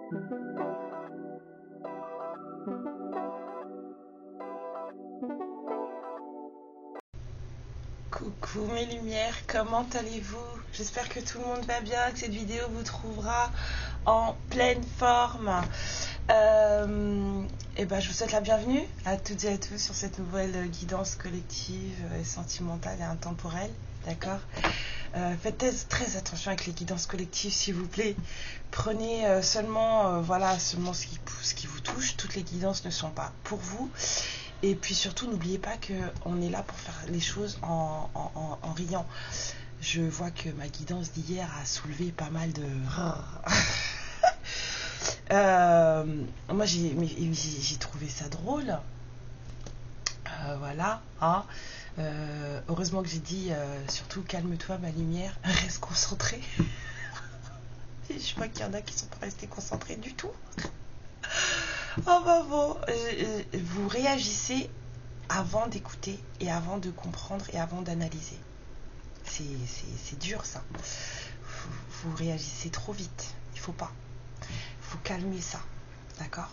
Coucou mes lumières, comment allez-vous? J'espère que tout le monde va bien, que cette vidéo vous trouvera en pleine forme. Et ben, je vous souhaite la bienvenue à toutes et à tous sur cette nouvelle guidance collective et sentimentale et intemporelle, d'accord? Faites très attention avec les guidances collectives, s'il vous plaît. Prenez seulement, seulement ce qui vous touche. Toutes les guidances ne sont pas pour vous. Et puis surtout, n'oubliez pas qu'on est là pour faire les choses en riant. Je vois que ma guidance d'hier a soulevé pas mal de... moi, j'ai trouvé ça drôle. Voilà. Hein. Heureusement que j'ai dit, surtout calme-toi ma lumière, reste concentré. Je vois qu'il y en a qui ne sont pas restés concentrés du tout. Oh bah bon, vous réagissez avant d'écouter et avant de comprendre et avant d'analyser. C'est dur ça. Vous réagissez trop vite. Il faut pas. Il faut calmer ça. D'accord ?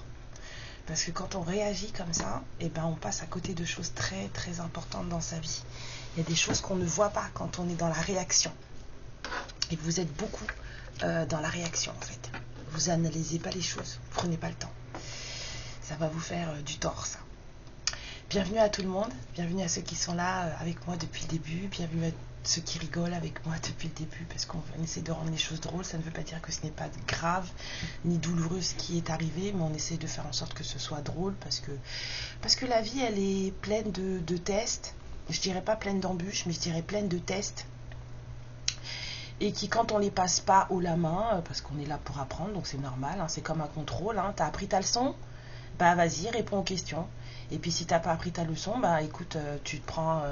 Parce que quand on réagit comme ça, eh ben on passe à côté de choses très très importantes dans sa vie. Il y a des choses qu'on ne voit pas quand on est dans la réaction. Et vous êtes beaucoup dans la réaction en fait. Vous analysez pas les choses. Vous prenez pas le temps. Ça va vous faire du tort ça. Bienvenue à tout le monde, bienvenue à ceux qui sont là avec moi depuis le début, bienvenue à ceux qui rigolent avec moi depuis le début, parce qu'on essaie de rendre les choses drôles. Ça ne veut pas dire que ce n'est pas grave ni douloureux ce qui est arrivé, mais on essaie de faire en sorte que ce soit drôle, parce que la vie elle est pleine de tests, je dirais pas pleine d'embûches, mais je dirais pleine de tests, et qui quand on les passe pas haut la main, parce qu'on est là pour apprendre, donc c'est normal, hein, c'est comme un contrôle, hein, t'as appris ta leçon, bah vas-y, réponds aux questions. Et puis si t'as pas appris ta leçon, bah écoute, tu te prends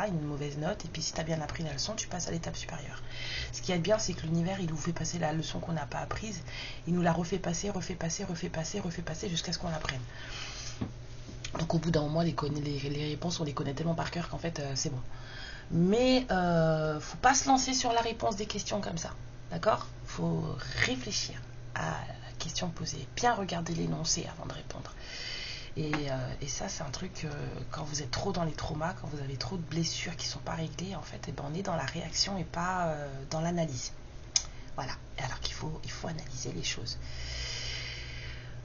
une mauvaise note. Et puis si t'as bien appris la leçon, tu passes à l'étape supérieure. Ce qui est bien, c'est que l'univers, il nous fait passer la leçon qu'on n'a pas apprise. Il nous la refait passer jusqu'à ce qu'on l'apprenne. Donc au bout d'un moment, les réponses, on les connaît tellement par cœur qu'en fait, c'est bon. Mais faut pas se lancer sur la réponse des questions comme ça. D'accord ? Faut réfléchir à la question posée. Bien regarder l'énoncé avant de répondre. Et ça, c'est un truc, quand vous êtes trop dans les traumas, quand vous avez trop de blessures qui ne sont pas réglées, en fait, on est dans la réaction et pas dans l'analyse. Voilà. Alors qu'il faut analyser les choses.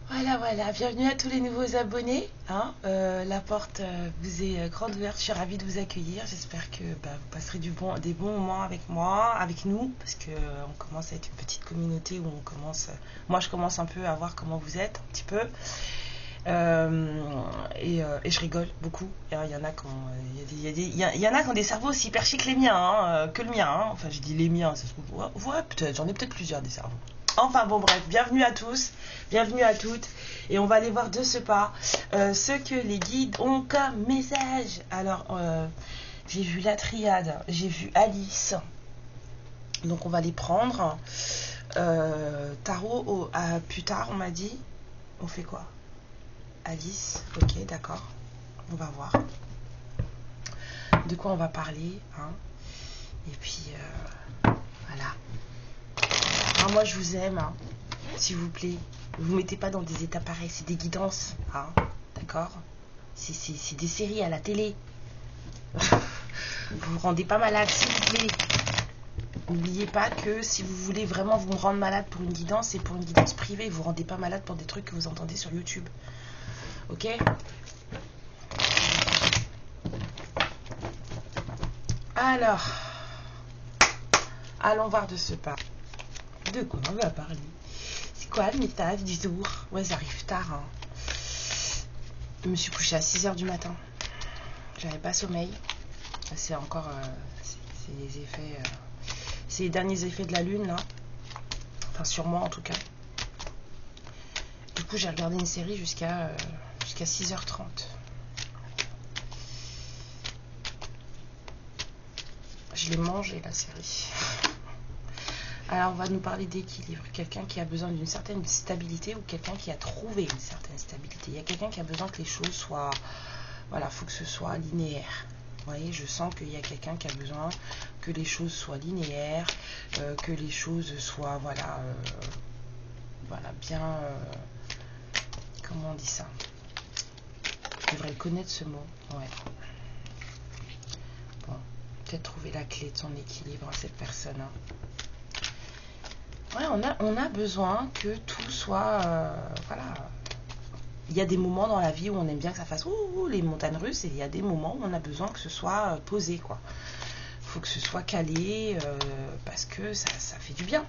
Voilà. Bienvenue à tous les nouveaux abonnés. Hein. La porte vous est grande ouverte. Je suis ravie de vous accueillir. J'espère que vous passerez des bons moments avec moi, avec nous, parce qu'on commence à être une petite communauté où on commence... moi, je commence un peu à voir comment vous êtes, un petit peu. Et je rigole beaucoup. Il y en a qui ont des cerveaux aussi perchés que les miens, que le mien. Hein. Enfin, je dis les miens, ça se trouve. Ouais, peut-être. J'en ai peut-être plusieurs des cerveaux. Enfin bon, bref. Bienvenue à tous, bienvenue à toutes. Et on va aller voir de ce pas ce que les guides ont comme message. Alors, j'ai vu la triade, j'ai vu Alice. Donc, on va les prendre. Tarot, plus tard, on m'a dit. On fait quoi ? Alice, ok, d'accord. On va voir de quoi on va parler. Hein. Et puis, voilà. Alors moi, je vous aime, hein. S'il vous plaît. Vous ne mettez pas dans des états pareils. C'est des guidances. Hein. D'accord ? C'est des séries à la télé. Vous vous rendez pas malade, s'il vous plaît. N'oubliez pas que si vous voulez vraiment vous rendre malade pour une guidance, c'est pour une guidance privée. Vous ne rendez pas malade pour des trucs que vous entendez sur YouTube. Ok ? Alors, allons voir de ce pas. De quoi on va parler ? C'est quoi le message du jour ? Ouais, ça arrive tard. Hein. Je me suis couchée à 6h du matin. J'avais pas sommeil. C'est encore... c'est les effets... c'est les derniers effets de la lune, là. Enfin, sur moi, en tout cas. Du coup, j'ai regardé une série jusqu'à 6h30. Je l'ai mangée, la série. Alors, on va nous parler d'équilibre. Quelqu'un qui a besoin d'une certaine stabilité ou quelqu'un qui a trouvé une certaine stabilité. Il y a quelqu'un qui a besoin que les choses soient... Voilà, il faut que ce soit linéaire. Vous voyez, je sens qu'il y a quelqu'un qui a besoin que les choses soient linéaires, que les choses soient, voilà... Voilà, bien... comment on dit ça? Je devrais connaître ce mot. Ouais. Bon, peut-être trouver la clé de son équilibre à cette personne. Ouais, on a besoin que tout soit... voilà. Il y a des moments dans la vie où on aime bien que ça fasse les montagnes russes, et il y a des moments où on a besoin que ce soit posé, quoi. Il faut que ce soit calé, parce que ça fait du bien.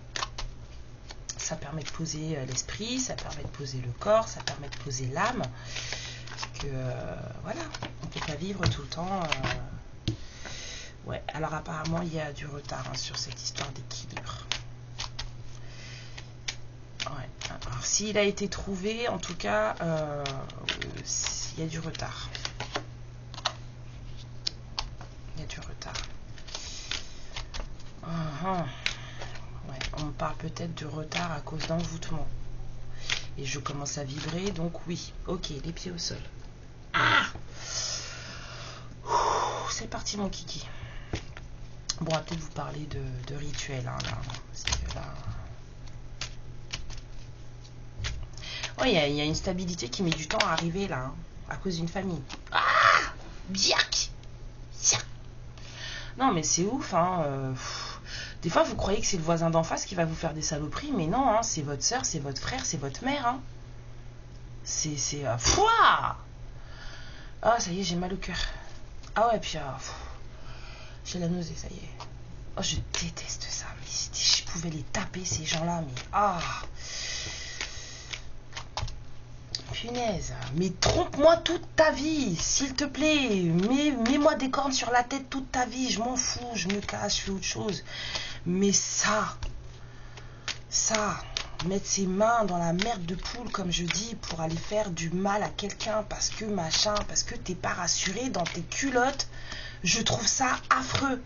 Ça permet de poser l'esprit, ça permet de poser le corps, ça permet de poser l'âme. Parce que, voilà, on ne peut pas vivre tout le temps. Ouais, alors apparemment, il y a du retard sur cette histoire d'équilibre. Ouais. Alors, s'il a été trouvé, en tout cas, il y a du retard. Il y a du retard. Ouais, on parle peut-être de retard à cause d'envoûtement. Et je commence à vibrer, donc oui. Ok, les pieds au sol. C'est parti, mon kiki. Bon, on va peut-être vous parler de rituel. Là, parce que là... Ouais, il y a une stabilité qui met du temps à arriver, là, à cause d'une famille. Biac. Non, mais c'est ouf, Des fois, vous croyez que c'est le voisin d'en face qui va vous faire des saloperies, mais non, c'est votre soeur, c'est votre frère, c'est votre mère, C'est... Fouah. Ah, ça y est, j'ai mal au cœur. Ah ouais, puis... j'ai la nausée, ça y est. Oh, je déteste ça. Mais si je pouvais les taper, ces gens-là, mais... Punaise. Mais trompe-moi toute ta vie, s'il te plaît. Mets-moi des cornes sur la tête toute ta vie. Je m'en fous, je me cache, je fais autre chose. Mais ça... mettre ses mains dans la merde de poule, comme je dis, pour aller faire du mal à quelqu'un parce que machin, parce que t'es pas rassuré dans tes culottes, je trouve ça affreux.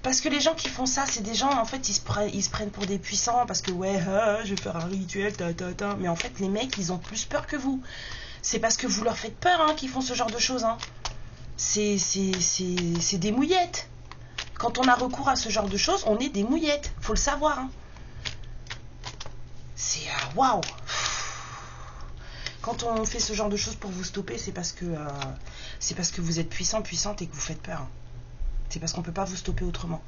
Parce que les gens qui font ça, c'est des gens, en fait, ils se prennent pour des puissants parce que, ouais, je vais faire un rituel, mais en fait, les mecs, ils ont plus peur que vous. C'est parce que vous leur faites peur, qu'ils font ce genre de choses, C'est des mouillettes. Quand on a recours à ce genre de choses, on est des mouillettes. Faut le savoir, C'est waouh. Quand on fait ce genre de choses pour vous stopper, c'est parce que vous êtes puissante et que vous faites peur. C'est parce qu'on peut pas vous stopper autrement.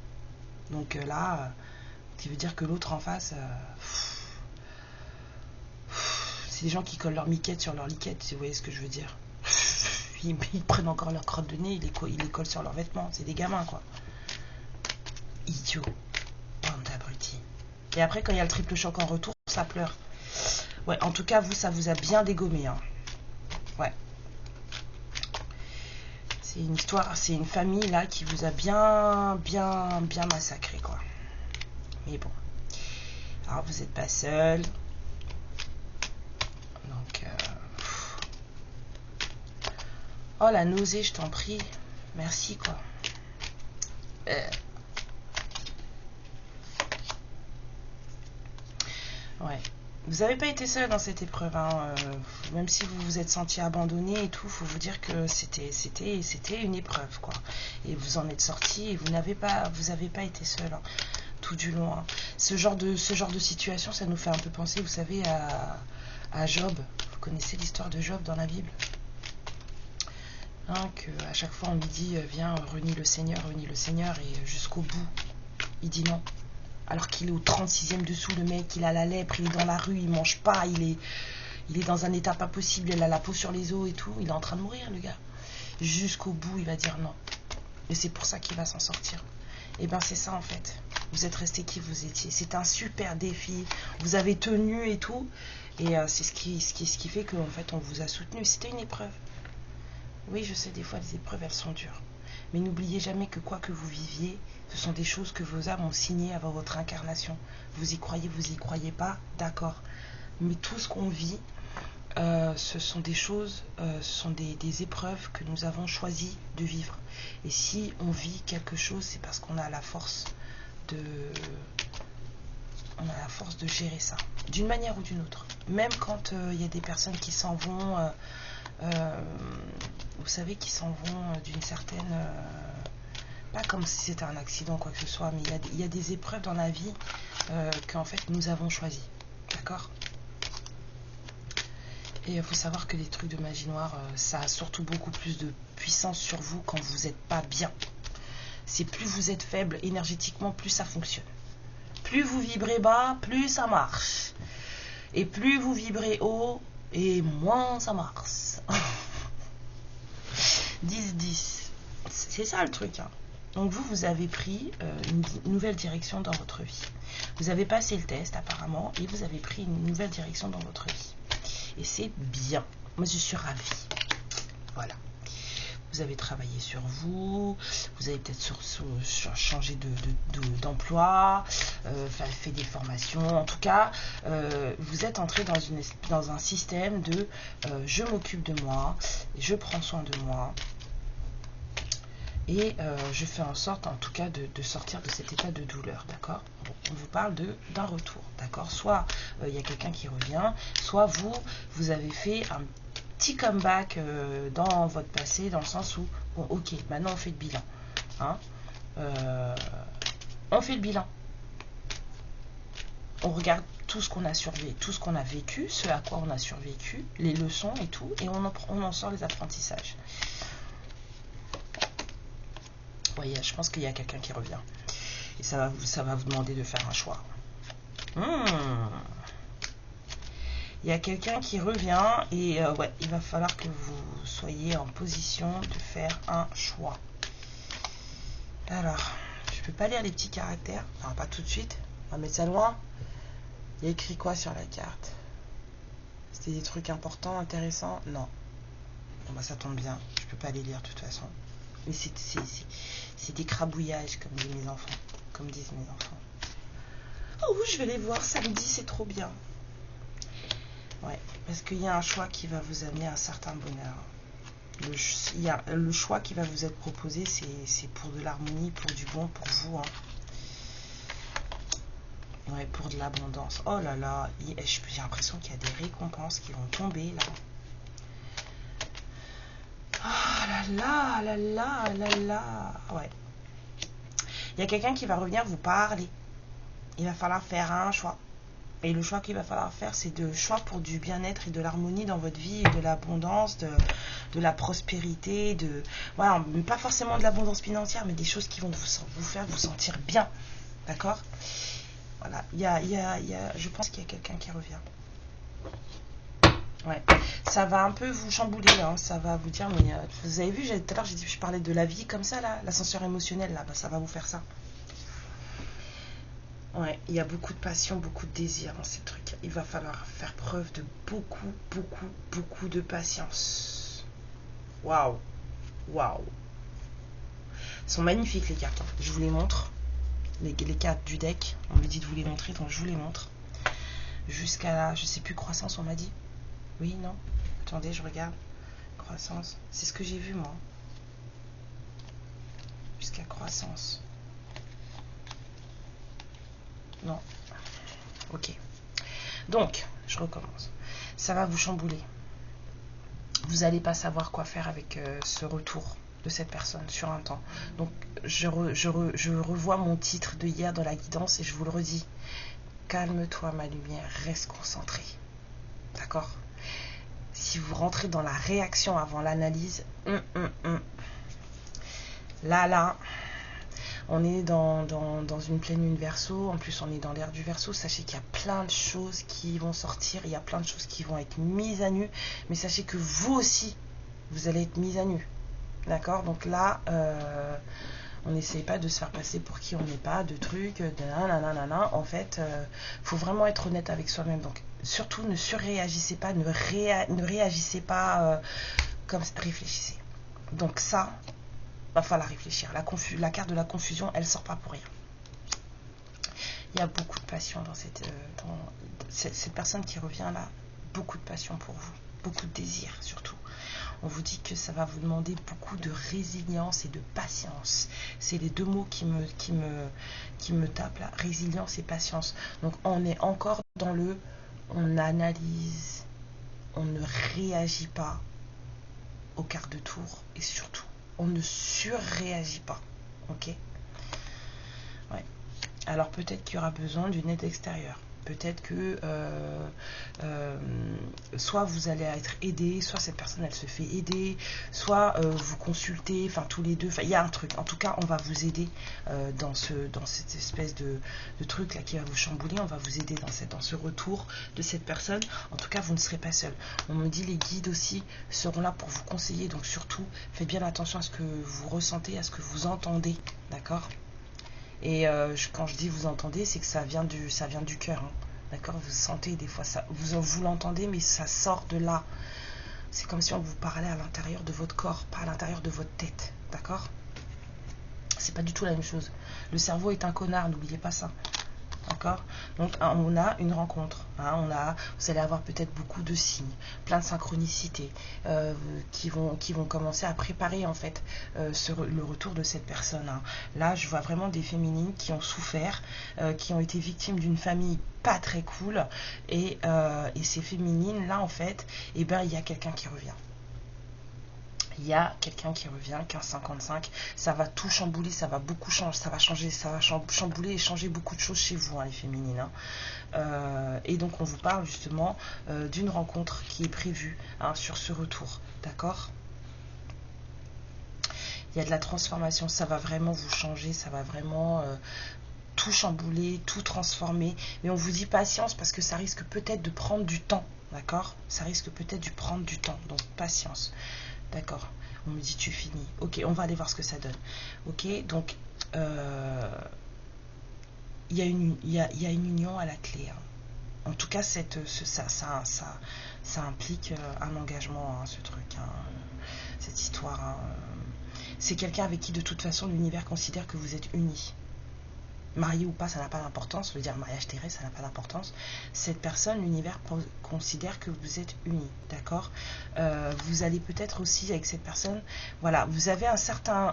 Donc là, qui veut dire que l'autre en face, c'est des gens qui collent leur miquette sur leur liquette, si vous voyez ce que je veux dire. Ils prennent encore leur crotte de nez, ils les collent sur leurs vêtements. C'est des gamins, quoi. Idiot. Bande d'abrutis. Et après, quand il y a le triple choc en retour, ça pleure. Ouais, en tout cas, vous, ça vous a bien dégommé. Ouais. C'est une histoire, c'est une famille, là, qui vous a bien massacré, quoi. Mais bon. Alors, vous n'êtes pas seul. Donc, oh, la nausée, je t'en prie. Merci, quoi. Ouais. Vous n'avez pas été seul dans cette épreuve, même si vous vous êtes senti abandonné et tout, faut vous dire que c'était une épreuve, quoi. Et vous en êtes sorti et vous n'avez pas été seul, tout du long. Ce genre de situation, ça nous fait un peu penser, vous savez, à Job. Vous connaissez l'histoire de Job dans la Bible, que à chaque fois on lui dit viens, renie le Seigneur, et jusqu'au bout, il dit non. Alors qu'il est au 36e dessous, le mec, il a la lèpre, il est dans la rue, il mange pas, il est dans un état pas possible, il a la peau sur les os et tout, il est en train de mourir, le gars. Jusqu'au bout, il va dire non. Et c'est pour ça qu'il va s'en sortir. Et ben c'est ça, en fait. Vous êtes resté qui vous étiez. C'est un super défi. Vous avez tenu et tout. Et c'est ce qui fait qu'en fait, on vous a soutenu. C'était une épreuve. Oui, je sais, des fois, les épreuves, elles sont dures. Mais n'oubliez jamais que quoi que vous viviez, ce sont des choses que vos âmes ont signées avant votre incarnation. Vous y croyez pas, d'accord. Mais tout ce qu'on vit, ce sont des choses, ce sont des épreuves que nous avons choisi de vivre. Et si on vit quelque chose, c'est parce qu'on a la force de gérer ça, d'une manière ou d'une autre. Même quand il y a des personnes qui s'en vont, vous savez, qui s'en vont d'une certaine... pas comme si c'était un accident ou quoi que ce soit, mais il y a des épreuves dans la vie qu'en fait nous avons choisies. D'accord ? Et il faut savoir que les trucs de magie noire, ça a surtout beaucoup plus de puissance sur vous quand vous n'êtes pas bien. C'est plus vous êtes faible énergétiquement, plus ça fonctionne. Plus vous vibrez bas, plus ça marche. Et plus vous vibrez haut, et moins ça marche. 10-10. C'est ça le truc. Hein. Donc vous avez pris une nouvelle direction dans votre vie. Vous avez passé le test apparemment, et vous avez pris une nouvelle direction dans votre vie. Et c'est bien. Moi, je suis ravie. Voilà. Vous avez travaillé sur vous. Vous avez peut-être changé d'emploi, fait des formations. En tout cas, vous êtes entré dans un système de je m'occupe de moi, je prends soin de moi. Et je fais en sorte, en tout cas, de sortir de cet état de douleur, d'accord? On vous parle d'un retour, d'accord? Soit il y a quelqu'un qui revient, soit vous avez fait un petit comeback dans votre passé, dans le sens où, bon, ok, maintenant on fait le bilan. Hein, on fait le bilan. On regarde tout ce qu'on a survécu, tout ce qu'on a vécu, ce à quoi on a survécu, les leçons et tout, et on en sort les apprentissages. Vous voyez, je pense qu'il y a quelqu'un qui revient. Et ça va vous demander de faire un choix. Il y a quelqu'un qui revient et ouais, il va falloir que vous soyez en position de faire un choix. Alors, je peux pas lire les petits caractères. Enfin, pas tout de suite. On va mettre ça loin. Il y a écrit quoi sur la carte? C'était des trucs importants, intéressants? Non. Bon, bah, ça tombe bien. Je peux pas les lire de toute façon. Mais c'est des crabouillages, comme disent mes enfants. Comme disent mes enfants. Oh, je vais les voir samedi, c'est trop bien. Ouais, parce qu'il y a un choix qui va vous amener à un certain bonheur. Le choix qui va vous être proposé, c'est pour de l'harmonie, pour du bon, pour vous. Hein. Ouais, pour de l'abondance. Oh là là, j'ai l'impression qu'il y a des récompenses qui vont tomber là. Ah là là, là là, là là. Ouais. Il y a quelqu'un qui va revenir vous parler. Il va falloir faire un choix. Et le choix qu'il va falloir faire, c'est de choix pour du bien-être et de l'harmonie dans votre vie, et de l'abondance, de la prospérité, voilà, pas forcément de l'abondance financière, mais des choses qui vont vous faire vous sentir bien. D'accord? Voilà, je pense qu'il y a quelqu'un qui revient. Ouais, ça va un peu vous chambouler, hein, ça va vous dire, mais vous avez vu, tout à l'heure, je parlais de la vie comme ça, là, l'ascenseur émotionnel, là, bah, ça va vous faire ça. Ouais, il y a beaucoup de passion, beaucoup de désir dans ces trucs. Il va falloir faire preuve de beaucoup de patience. Waouh, waouh. Elles sont magnifiques les cartes. Hein. Je vous les montre. Les cartes du deck. On me dit de vous les montrer, donc je vous les montre. Jusqu'à là, je sais plus, croissance, on m'a dit. Oui, non. Attendez, je regarde. Croissance. C'est ce que j'ai vu, moi. Jusqu'à croissance. Non. Ok. Donc, je recommence. Ça va vous chambouler. Vous n'allez pas savoir quoi faire avec ce retour de cette personne sur un temps. Donc, je revois mon titre de hier dans la guidance et je vous le redis. Calme-toi, ma lumière. Reste concentré. D'accord? Si vous rentrez dans la réaction avant l'analyse, là, on est dans une pleine lune Verseau. En plus, on est dans l'ère du Verseau. Sachez qu'il y a plein de choses qui vont sortir. Il y a plein de choses qui vont être mises à nu. Mais sachez que vous aussi, vous allez être mis à nu. D'accord? Donc là, on n'essaye pas de se faire passer pour qui on n'est pas, de trucs, nanana. En fait, faut vraiment être honnête avec soi-même. Donc, surtout, ne surréagissez pas, ne réagissez pas comme ça. Réfléchissez. Donc ça, va falloir réfléchir. La carte de la confusion, elle sort pas pour rien. Il y a beaucoup de passion dans cette personne qui revient là. Beaucoup de passion pour vous. Beaucoup de désir surtout. On vous dit que ça va vous demander beaucoup de résilience et de patience. C'est les deux mots qui me tapent là. Résilience et patience. Donc on est encore dans on analyse, on ne réagit pas au quart de tour et surtout on ne surréagit pas. Ok? Ouais. Alors peut-être qu'il y aura besoin d'une aide extérieure. Peut-être que soit vous allez être aidé, soit cette personne elle se fait aider, soit vous consultez, enfin tous les deux, il y a un truc. En tout cas, on va vous aider dans cette espèce de truc là qui va vous chambouler. On va vous aider dans ce retour de cette personne. En tout cas, vous ne serez pas seul. On me dit les guides aussi seront là pour vous conseiller. Donc surtout, faites bien attention à ce que vous ressentez, à ce que vous entendez, d'accord? Et quand je dis vous entendez, c'est que ça vient du cœur, hein. D'accord, vous sentez des fois ça, vous l'entendez, mais ça sort de là. C'est comme si on vous parlait à l'intérieur de votre corps, pas à l'intérieur de votre tête, d'accord? C'est pas du tout la même chose. Le cerveau est un connard, n'oubliez pas ça. D'accord? Donc on a une rencontre, hein, vous allez avoir peut-être beaucoup de signes, plein de synchronicités qui vont commencer à préparer en fait le retour de cette personne, hein. Là je vois vraiment des féminines qui ont souffert, qui ont été victimes d'une famille pas très cool, et ces féminines là en fait, eh ben, il y a quelqu'un qui revient. Il y a quelqu'un qui revient, 1555, ça va tout chambouler, ça va beaucoup changer, ça va chambouler et changer beaucoup de choses chez vous, hein, les féminines, hein. Et donc on vous parle justement d'une rencontre qui est prévue, hein, sur ce retour, d'accord? Il y a de la transformation, ça va vraiment vous changer, ça va vraiment tout chambouler, tout transformer, mais on vous dit patience parce que ça risque peut-être de prendre du temps, d'accord? Ça risque peut-être de prendre du temps, donc patience. D'accord, on me dit tu finis. Ok, on va aller voir ce que ça donne. Ok, donc il y a une union à la clé, hein. En tout cas, ça implique un engagement, hein, ce truc, hein, cette histoire, hein. C'est quelqu'un avec qui de toute façon l'univers considère que vous êtes unis. Marié ou pas, ça n'a pas d'importance. Je veux dire, mariage terrestre, ça n'a pas d'importance. Cette personne, l'univers considère que vous êtes unis, d'accord? Vous allez peut-être aussi avec cette personne, voilà, vous avez un certain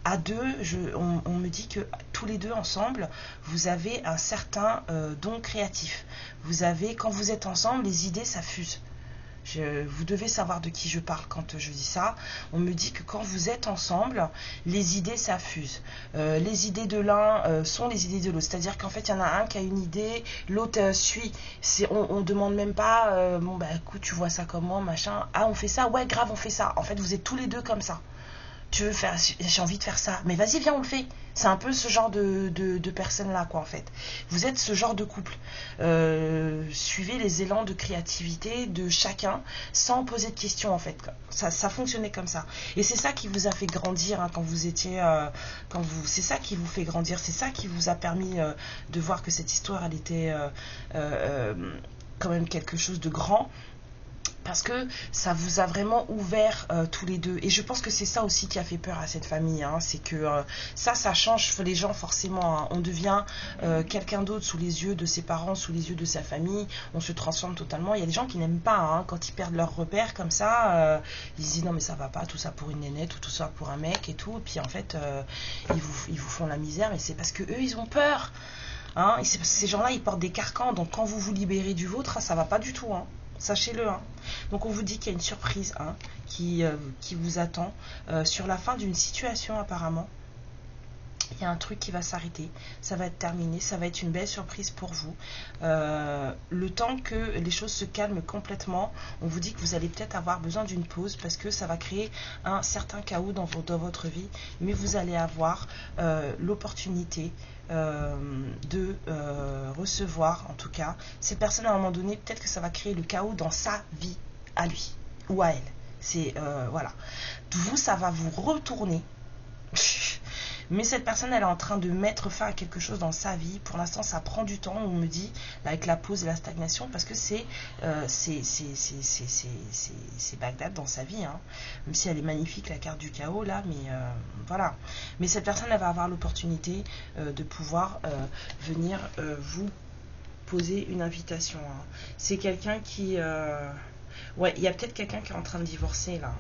à deux, on me dit que tous les deux ensemble, vous avez un certain don créatif. Vous avez, quand vous êtes ensemble, les idées, ça fuse. Vous devez savoir de qui je parle quand je dis ça. On me dit que quand vous êtes ensemble, les idées s'affusent. Les idées de l'un sont les idées de l'autre. C'est-à-dire qu'en fait, il y en a un qui a une idée, l'autre suit. On ne demande même pas, bon bah écoute, tu vois ça comment, machin. Ah, on fait ça, ouais, grave, on fait ça. En fait, vous êtes tous les deux comme ça. Tu veux faire, j'ai envie de faire ça, mais vas-y, viens, on le fait. C'est un peu ce genre de personnes-là, quoi, en fait. Vous êtes ce genre de couple. Suivez les élans de créativité de chacun sans poser de questions, en fait. Ça fonctionnait comme ça. Et c'est ça qui vous a fait grandir, hein, quand vous étiez... c'est ça qui vous fait grandir. C'est ça qui vous a permis de voir que cette histoire, elle était quand même quelque chose de grand. Parce que ça vous a vraiment ouvert tous les deux. Et je pense que c'est ça aussi qui a fait peur à cette famille, hein. C'est que ça change les gens forcément, hein. On devient quelqu'un d'autre sous les yeux de ses parents, sous les yeux de sa famille. On se transforme totalement. Il y a des gens qui n'aiment pas, hein, quand ils perdent leur repère comme ça. Ils se disent non mais ça va pas, tout ça pour une nénette ou tout ça pour un mec et tout. Et puis en fait, ils vous font la misère. Mais c'est parce que eux ils ont peur, hein. Et ces gens-là ils portent des carcans. Donc quand vous vous libérez du vôtre, ça va pas du tout, hein. Sachez-le, hein. Donc on vous dit qu'il y a une surprise, hein, qui vous attend sur la fin d'une situation apparemment. Il y a un truc qui va s'arrêter, ça va être terminé, ça va être une belle surprise pour vous. Le temps que les choses se calment complètement, on vous dit que vous allez peut-être avoir besoin d'une pause parce que ça va créer un certain chaos dans votre vie, mais vous allez avoir l'opportunité de recevoir, en tout cas, cette personne à un moment donné, peut-être que ça va créer le chaos dans sa vie, à lui ou à elle. C'est, voilà. Vous, ça va vous retourner. Mais cette personne, elle est en train de mettre fin à quelque chose dans sa vie. Pour l'instant, ça prend du temps, on me dit, avec la pause et la stagnation, parce que c'est Bagdad dans sa vie, hein. Même si elle est magnifique, la carte du chaos, là, mais voilà. Mais cette personne, elle va avoir l'opportunité de pouvoir venir vous poser une invitation, hein. C'est quelqu'un qui... ouais, il y a peut-être quelqu'un qui est en train de divorcer, là.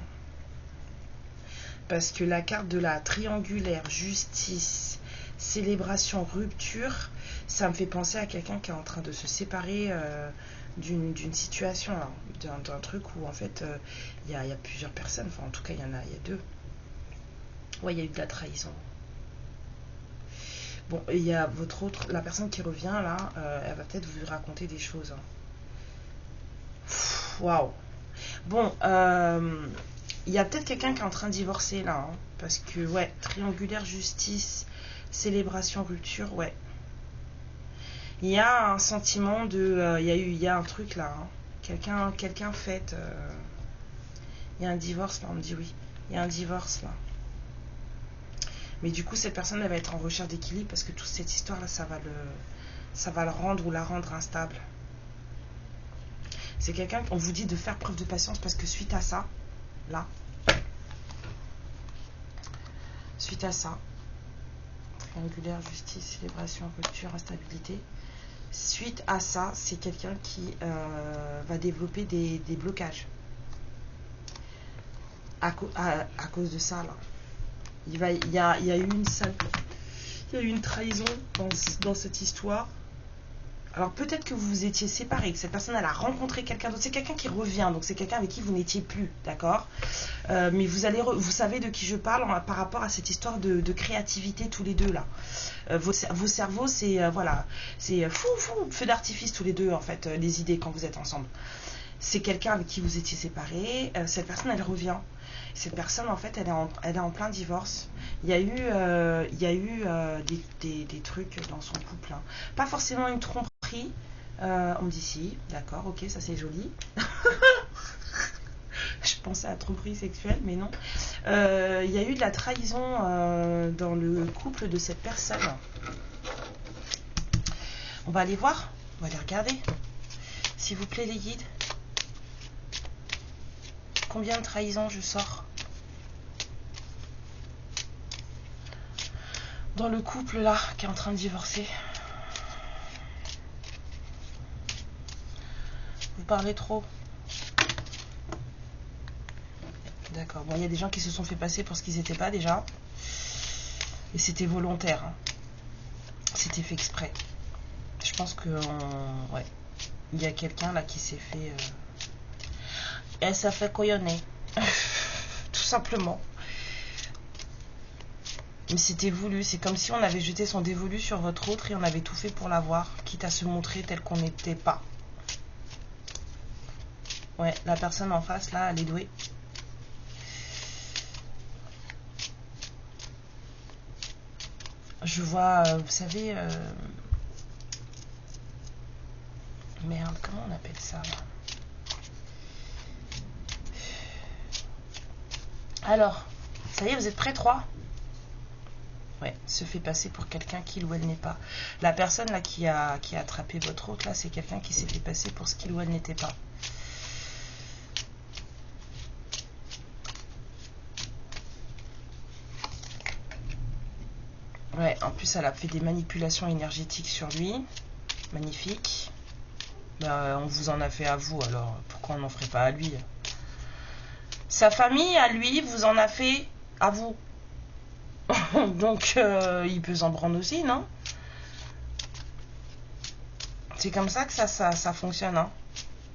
Parce que la carte de la triangulaire, justice, célébration, rupture, ça me fait penser à quelqu'un qui est en train de se séparer d'une situation, d'un truc où en fait il y a plusieurs personnes, enfin en tout cas il y a deux. Ouais, il y a eu de la trahison. Bon, il y a la personne qui revient là, elle va peut-être vous raconter des choses. Hein. Waouh. Bon, il y a peut-être quelqu'un qui est en train de divorcer là, hein, parce que ouais, triangulaire justice, célébration, rupture, ouais. Il y a un sentiment de, il y a un truc là, hein. Quelqu'un fête. Il y a un divorce là, on me dit oui. Il y a un divorce là. Mais du coup, cette personne, elle va être en recherche d'équilibre parce que toute cette histoire-là, ça va le rendre ou la rendre instable. C'est quelqu'un qu'on vous dit de faire preuve de patience parce que suite à ça, là, suite à ça, triangulaire, justice, célébration, rupture, instabilité, suite à ça, c'est quelqu'un qui va développer des blocages. À cause de ça, là. Il y a eu une trahison dans cette histoire. Alors peut-être que vous vous étiez séparés, que cette personne elle a rencontré quelqu'un d'autre. C'est quelqu'un qui revient, donc c'est quelqu'un avec qui vous n'étiez plus, d'accord. Mais vous savez de qui je parle par rapport à cette histoire de créativité tous les deux là. Vos cerveaux, c'est voilà, c'est feu d'artifice tous les deux en fait, les idées quand vous êtes ensemble. C'est quelqu'un avec qui vous étiez séparés. Cette personne elle revient. Cette personne, en fait, elle est en plein divorce. Il y a eu des trucs dans son couple. Hein. Pas forcément une tromperie. On me dit si, d'accord, ok, ça c'est joli. Je pensais à la tromperie sexuelle, mais non. Il y a eu de la trahison dans le couple de cette personne. On va aller voir, on va aller regarder. S'il vous plaît, les guides. Combien de trahisons je sors dans le couple là qui est en train de divorcer? Vous parlez trop. D'accord. Bon, il y a des gens qui se sont fait passer pour ce qu'ils n'étaient pas déjà. Et c'était volontaire. Hein. C'était fait exprès. Je pense que ouais. Il y a quelqu'un là qui s'est fait. Elle s'est fait coyonner. Tout simplement. Mais c'était voulu. C'est comme si on avait jeté son dévolu sur votre autre et on avait tout fait pour l'avoir, quitte à se montrer tel qu'on n'était pas. Ouais, la personne en face là, elle est douée. Je vois, vous savez, merde, comment on appelle ça là? Alors, ça y est, vous êtes prêts, 3? Ouais, se fait passer pour quelqu'un qu'il ou elle n'est pas. La personne là qui a attrapé votre autre là, c'est quelqu'un qui s'est fait passer pour ce qu'il ou elle n'était pas. Ouais, en plus elle a fait des manipulations énergétiques sur lui. Magnifique. Bah, on vous en a fait à vous, alors pourquoi on n'en ferait pas à lui? Sa famille, à lui, vous en a fait à vous. Donc, il peut s'en prendre aussi, non? C'est comme ça que ça fonctionne. Hein.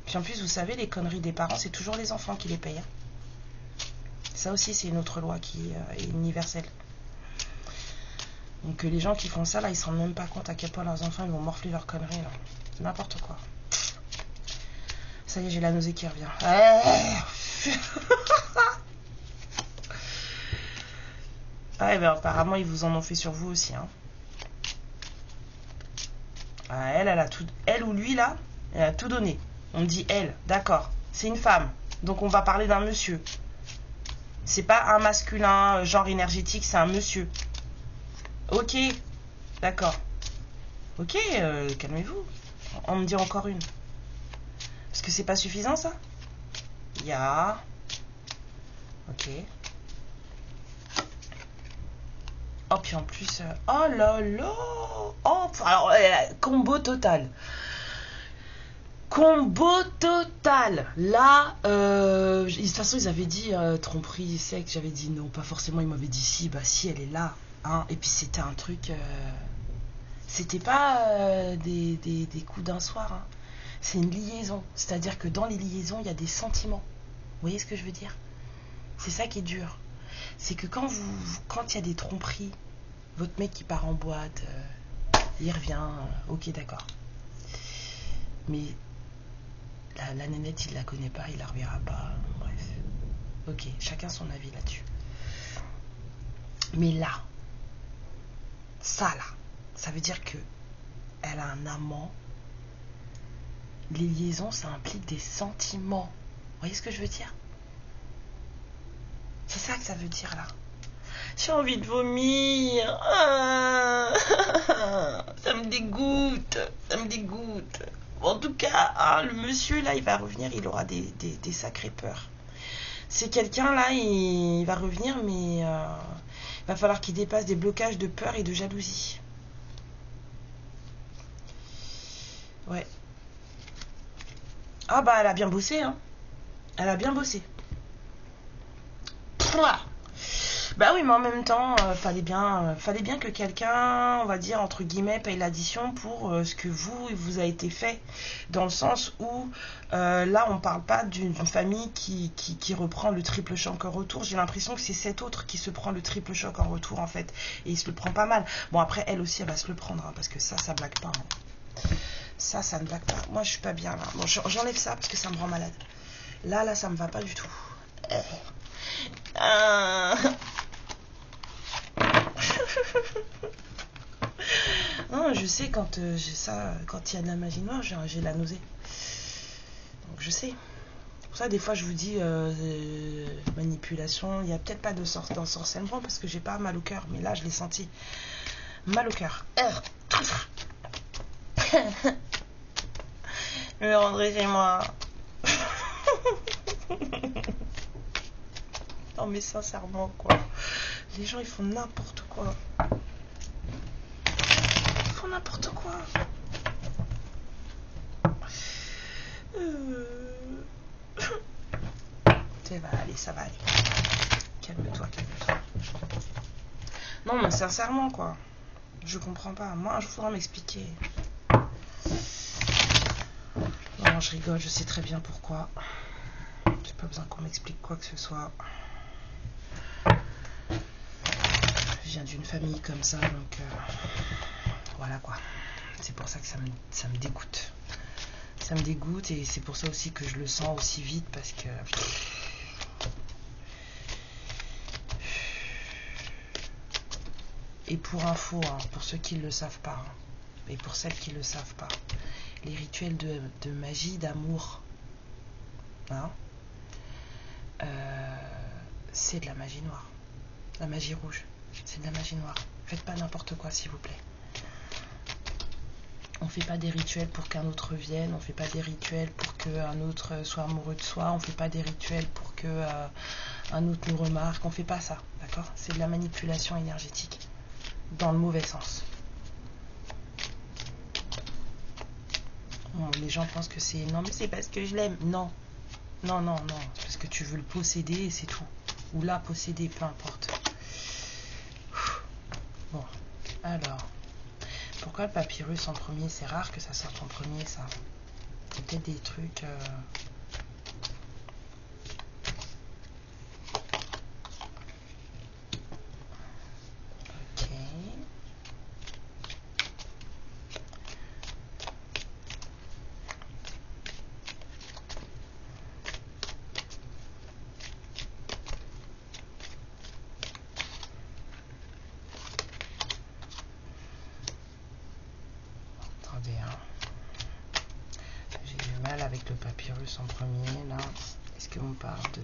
Puis en plus, vous savez, les conneries des parents, c'est toujours les enfants qui les payent. Hein. Ça aussi, c'est une autre loi qui est universelle. Donc, les gens qui font ça, là, ils ne se rendent même pas compte à quel point leurs enfants, ils vont morfler leurs conneries. Là. C'est n'importe quoi. Ça y est, j'ai la nausée qui revient. Ah, ben, apparemment, ils vous en ont fait sur vous aussi. Hein. Ah, elle a tout. Elle ou lui, là, elle a tout donné. On dit elle, d'accord. C'est une femme. Donc, on va parler d'un monsieur. C'est pas un masculin, genre énergétique, c'est un monsieur. Ok, d'accord. Ok, calmez-vous. On me dit encore une. Parce que c'est pas suffisant, ça? Ya. Ok. Oh, puis en plus... oh là là. Oh, alors, combo total. Combo total. Là, de toute façon, ils avaient dit tromperie, sexe. J'avais dit non, pas forcément. Ils m'avaient dit si, bah si, elle est là. Hein. Et puis c'était un truc... c'était pas des coups d'un soir. Hein. C'est une liaison. C'est-à-dire que dans les liaisons, il y a des sentiments. Vous voyez ce que je veux dire? C'est ça qui est dur. C'est que quand il y a des tromperies, votre mec qui part en boîte, il revient, ok d'accord. Mais la nénette, il la connaît pas, il la reverra pas, bref. Ok, chacun son avis là-dessus. Mais là, ça veut dire que elle a un amant. Les liaisons, ça implique des sentiments. Vous voyez ce que je veux dire? C'est ça que ça veut dire là. J'ai envie de vomir. Ça me dégoûte. Ça me dégoûte. En tout cas, le monsieur là, il va revenir, il aura des sacrées peurs. C'est quelqu'un là, il va revenir, mais il va falloir qu'il dépasse des blocages de peur et de jalousie. Ouais. Ah bah elle a bien bossé, hein. Elle a bien bossé. Pouah. Bah oui, mais en même temps, fallait bien que quelqu'un, on va dire, entre guillemets, paye l'addition pour ce que vous a été fait. Dans le sens où, là, on parle pas d'une famille qui reprend le triple choc en retour. J'ai l'impression que c'est cet autre qui se prend le triple choc en retour, en fait. Et il se le prend pas mal. Bon, après, elle aussi, elle va se le prendre, hein, parce que ça blague pas. Hein. Ça ne blague pas. Moi, je suis pas bien, là. Bon, j'enlève ça parce que ça me rend malade. Là, ça me va pas du tout. Non, je sais quand j'ai ça, quand il y a de la magie noire, j'ai la nausée. Donc je sais. Pour ça, des fois, je vous dis manipulation. Il n'y a peut-être pas d'ensorcellement parce que j'ai pas mal au cœur. Mais là, je l'ai senti. Mal au cœur. Je vais rentrer chez moi. Non, mais sincèrement, quoi. Les gens, ils font n'importe quoi. Ils font n'importe quoi. Ça va aller, ça va aller. Calme-toi. Non, mais sincèrement, quoi. Je comprends pas. Moi, il faudra m'expliquer. Non, je rigole, je sais très bien pourquoi. J'ai pas besoin qu'on m'explique quoi que ce soit. Je viens d'une famille comme ça, donc voilà quoi. C'est pour ça que ça me dégoûte. Ça me dégoûte et c'est pour ça aussi que je le sens aussi vite parce que... Et pour info, hein, pour ceux qui ne le savent pas, hein, et pour celles qui ne le savent pas, les rituels de magie, d'amour, hein, c'est de la magie noire. La magie rouge, c'est de la magie noire. Faites pas n'importe quoi, s'il vous plaît. On fait pas des rituels pour qu'un autre vienne, on fait pas des rituels pour qu'un autre soit amoureux de soi, on fait pas des rituels pour que un autre nous remarque, on fait pas ça, d'accord? C'est de la manipulation énergétique, dans le mauvais sens. Bon, les gens pensent que c'est... Non, mais c'est parce que je l'aime. Non, c'est parce que tu veux le posséder et c'est tout. Ou la posséder, peu importe. Bon, alors... Pourquoi le papyrus en premier? C'est rare que ça sorte en premier, ça. C'est peut-être des trucs... Ok. Attendez, hein. J'ai du mal avec le papyrus en premier, là. Est-ce qu'on parle de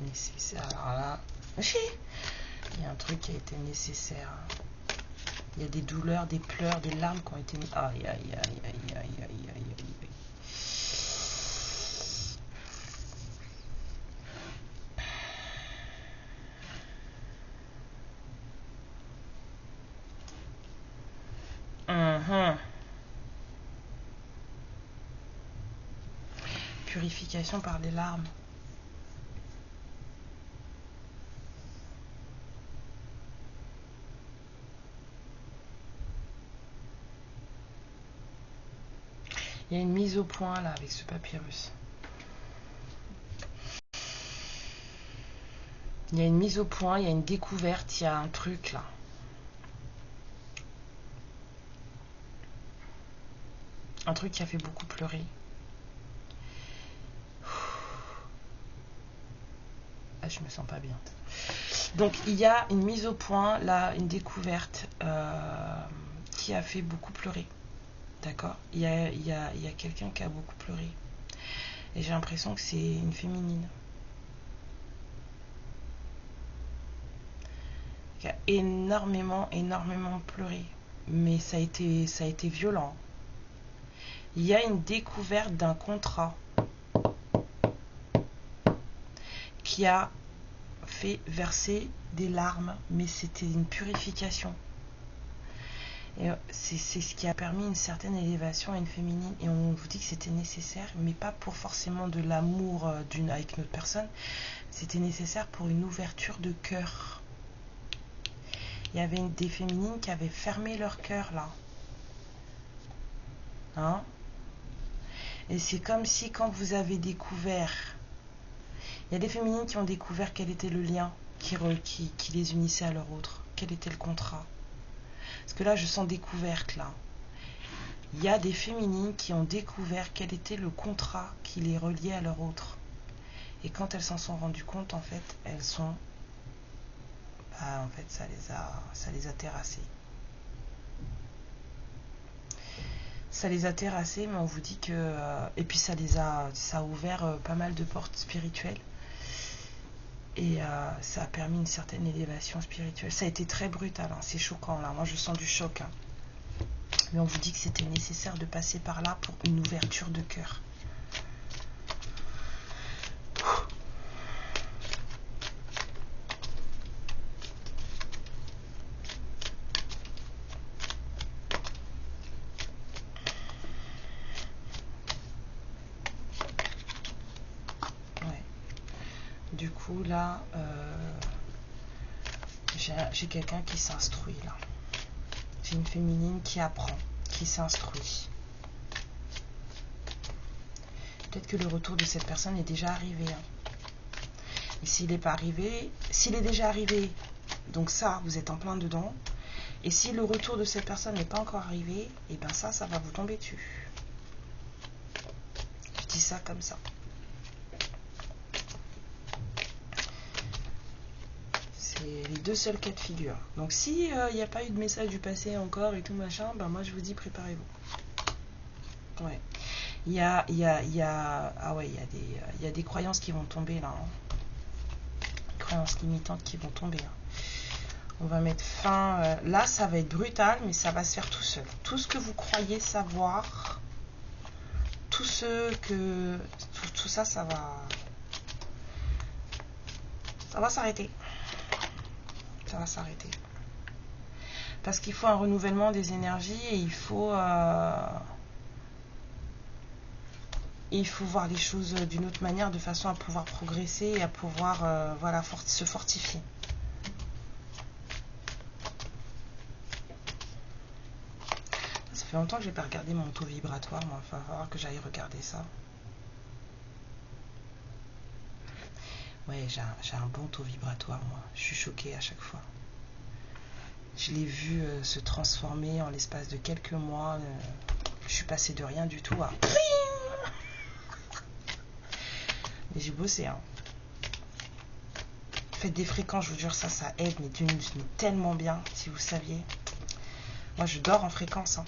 nécessaire? Alors là, il y a un truc qui a été nécessaire. Il y a des douleurs, des pleurs, des larmes qui ont été... Aïe, aïe, aïe, aïe, aïe, aïe, aïe, aïe. Purification par les larmes. Il y a une mise au point là avec ce papyrus. Il y a une mise au point, il y a une découverte, il y a un truc là. Un truc qui a fait beaucoup pleurer. Ah, je me sens pas bien. Donc il y a une mise au point, là, une découverte qui a fait beaucoup pleurer. D'accord, il y a quelqu'un qui a beaucoup pleuré. Et j'ai l'impression que c'est une féminine. Qui a énormément pleuré. Mais ça a été violent. Il y a une découverte d'un contrat qui a fait verser des larmes, mais c'était une purification. Et c'est ce qui a permis une certaine élévation à une féminine. Et on vous dit que c'était nécessaire, mais pas pour forcément de l'amour avec notre personne. C'était nécessaire pour une ouverture de cœur. Il y avait des féminines qui avaient fermé leur cœur là. Hein? Et c'est comme si quand vous avez découvert... Il y a des féminines qui ont découvert quel était le lien qui les unissait à leur autre. Quel était le contrat. Parce que là, je sens découverte, là. Il y a des féminines qui ont découvert quel était le contrat qui les reliait à leur autre. Et quand elles s'en sont rendues compte, en fait, elles sont... en fait, ça les a terrassées. Ça les a terrassées, mais on vous dit que... et puis ça a ouvert pas mal de portes spirituelles. Et ça a permis une certaine élévation spirituelle. Ça a été très brutal, hein, c'est choquant là. Moi je sens du choc. Hein. Mais on vous dit que c'était nécessaire de passer par là pour une ouverture de cœur. Du coup là j'ai quelqu'un qui s'instruit là. J'ai une féminine qui apprend, qui s'instruit. Peut-être que le retour de cette personne est déjà arrivé. Hein. Et s'il n'est pas arrivé, s'il est déjà arrivé, donc ça, vous êtes en plein dedans. Et si le retour de cette personne n'est pas encore arrivé, et bien ça va vous tomber dessus. Je dis ça comme ça. Les deux seuls cas de figure. Donc si il n'y a pas eu de message du passé encore et tout machin, ben moi je vous dis préparez-vous. Ouais. Il y a des croyances qui vont tomber là. Hein. Des croyances limitantes qui vont tomber. Hein. On va mettre fin. Là ça va être brutal, mais ça va se faire tout seul. Tout ce que vous croyez savoir, tout ça, ça va s'arrêter. Ça va s'arrêter. Parce qu'il faut un renouvellement des énergies et il faut voir les choses d'une autre manière de façon à pouvoir progresser et à pouvoir se fortifier. Ça fait longtemps que je n'ai pas regardé mon taux vibratoire, moi. Il va falloir que j'aille regarder ça. Ouais, j'ai un bon taux vibratoire, moi. Je suis choquée à chaque fois. Je l'ai vu se transformer en l'espace de quelques mois. Je suis passée de rien du tout à... Mais j'ai bossé, hein. Faites des fréquences, je vous jure, ça aide, mais tellement bien, si vous saviez. Moi, je dors en fréquence, hein.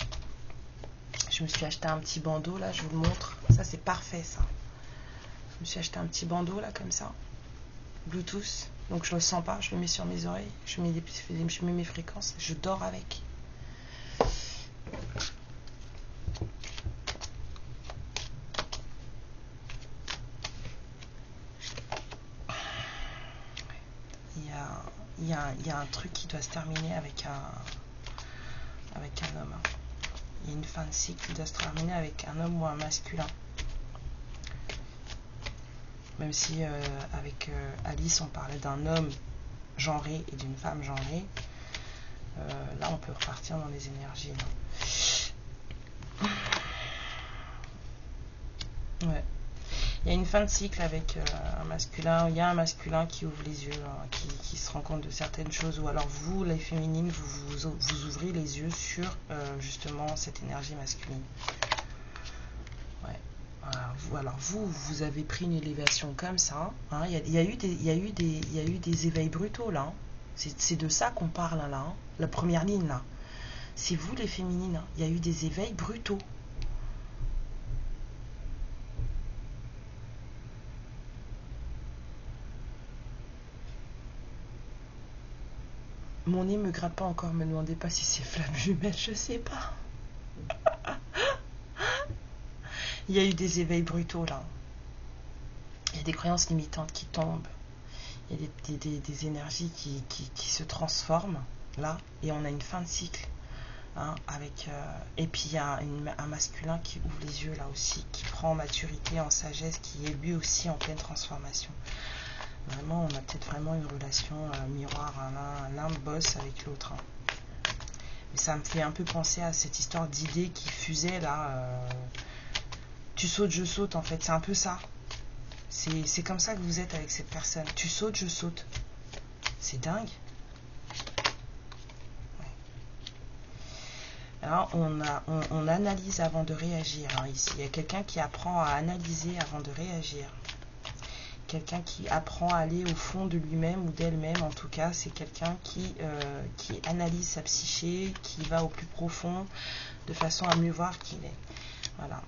Je me suis acheté un petit bandeau, là, je vous le montre. Ça, c'est parfait, ça. Je me suis acheté un petit bandeau, là, comme ça. Bluetooth, donc je le sens pas, je le mets sur mes oreilles, je mets mes fréquences, je dors avec. Il y a un truc qui doit se terminer avec un homme. Il y a une fin de cycle qui doit se terminer avec un homme ou un masculin. Même si avec Alice on parlait d'un homme genré et d'une femme genrée, là on peut repartir dans les énergies. Ouais. Il y a une fin de cycle avec un masculin. Il y a un masculin qui ouvre les yeux, hein, qui se rend compte de certaines choses, ou alors vous, les féminines, vous ouvrez les yeux sur justement cette énergie masculine. alors vous avez pris une élévation comme ça. Hein. Il y a eu des éveils brutaux là. Hein. C'est de ça qu'on parle là. Hein. La première ligne là. C'est vous les féminines. Hein. Il y a eu des éveils brutaux. Mon nez me gratte pas encore, me demandez pas si c'est flamme jumelle, je sais pas. Il y a eu des éveils brutaux là. Il y a des croyances limitantes qui tombent. Il y a des énergies qui se transforment là. Et on a une fin de cycle. Hein, et puis il y a un masculin qui ouvre les yeux là aussi, qui prend en maturité, en sagesse, qui est lui aussi en pleine transformation. Vraiment, on a peut-être vraiment une relation miroir, hein, l'un bosse avec l'autre. Hein. Mais ça me fait un peu penser à cette histoire d'idées qui fusait là. Tu sautes, je saute en fait, c'est un peu ça. C'est comme ça que vous êtes avec cette personne. Tu sautes, je saute. C'est dingue. Ouais. Alors on analyse avant de réagir. Hein, ici, il y a quelqu'un qui apprend à analyser avant de réagir. Quelqu'un qui apprend à aller au fond de lui-même ou d'elle-même, en tout cas, c'est quelqu'un qui analyse sa psyché, qui va au plus profond, de façon à mieux voir qui il est. Voilà.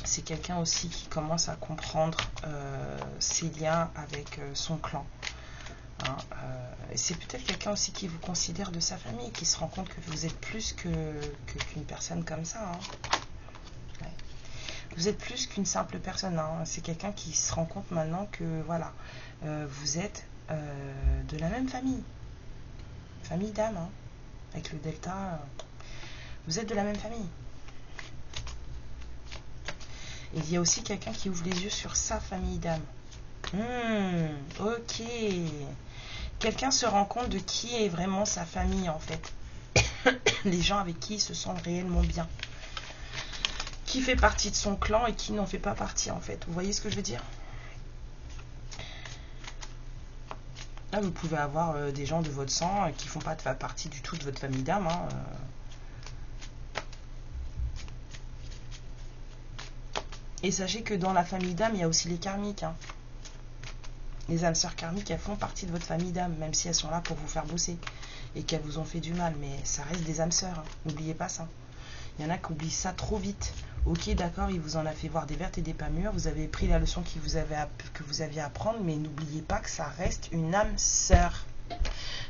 C'est quelqu'un aussi qui commence à comprendre ses liens avec son clan. Hein, c'est peut-être quelqu'un aussi qui vous considère de sa famille, qui se rend compte que vous êtes plus qu'une personne comme ça. Hein. Ouais. Vous êtes plus qu'une simple personne. Hein. C'est quelqu'un qui se rend compte maintenant que voilà, vous êtes de la même famille. Famille d'âme. Hein. Avec le delta, vous êtes de la même famille. Et il y a aussi quelqu'un qui ouvre les yeux sur sa famille d'âme. Ok. Quelqu'un se rend compte de qui est vraiment sa famille en fait. Les gens avec qui il se sent réellement bien. Qui fait partie de son clan et qui n'en fait pas partie en fait. Vous voyez ce que je veux dire? Là vous pouvez avoir des gens de votre sang qui ne font pas partie du tout de votre famille d'âme. Hein. Et sachez que dans la famille d'âme, il y a aussi les karmiques. Hein. Les âmes sœurs karmiques, elles font partie de votre famille d'âme, même si elles sont là pour vous faire bosser et qu'elles vous ont fait du mal. Mais ça reste des âmes sœurs. Hein. N'oubliez pas ça. Il y en a qui oublient ça trop vite. Ok, d'accord, il vous en a fait voir des vertes et des pas mûres. Vous avez pris la leçon que vous aviez à apprendre, mais n'oubliez pas que ça reste une âme sœur.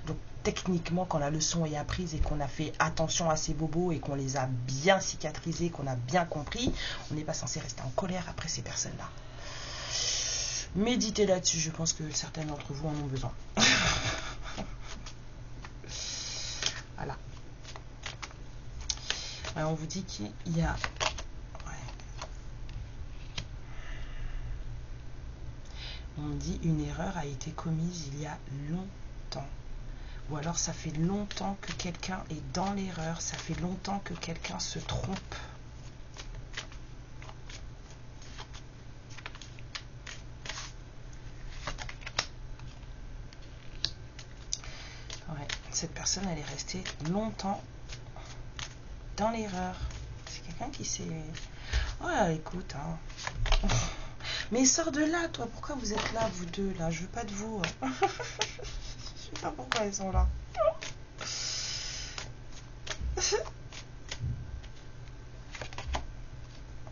Donc techniquement, quand la leçon est apprise et qu'on a fait attention à ces bobos et qu'on les a bien cicatrisés, qu'on a bien compris, on n'est pas censé rester en colère après ces personnes-là. Méditez là-dessus, je pense que certains d'entre vous en ont besoin. Voilà. Alors, on vous dit qu'il y a... On dit une erreur a été commise il y a longtemps. Ou alors ça fait longtemps que quelqu'un est dans l'erreur, ça fait longtemps que quelqu'un se trompe. Ouais, cette personne, elle est restée longtemps dans l'erreur. C'est quelqu'un qui s'est... Ouais, écoute, hein. Mais sors de là, toi. Pourquoi vous êtes là, vous deux, là? Je veux pas de vous. Je sais pas pourquoi ils sont là.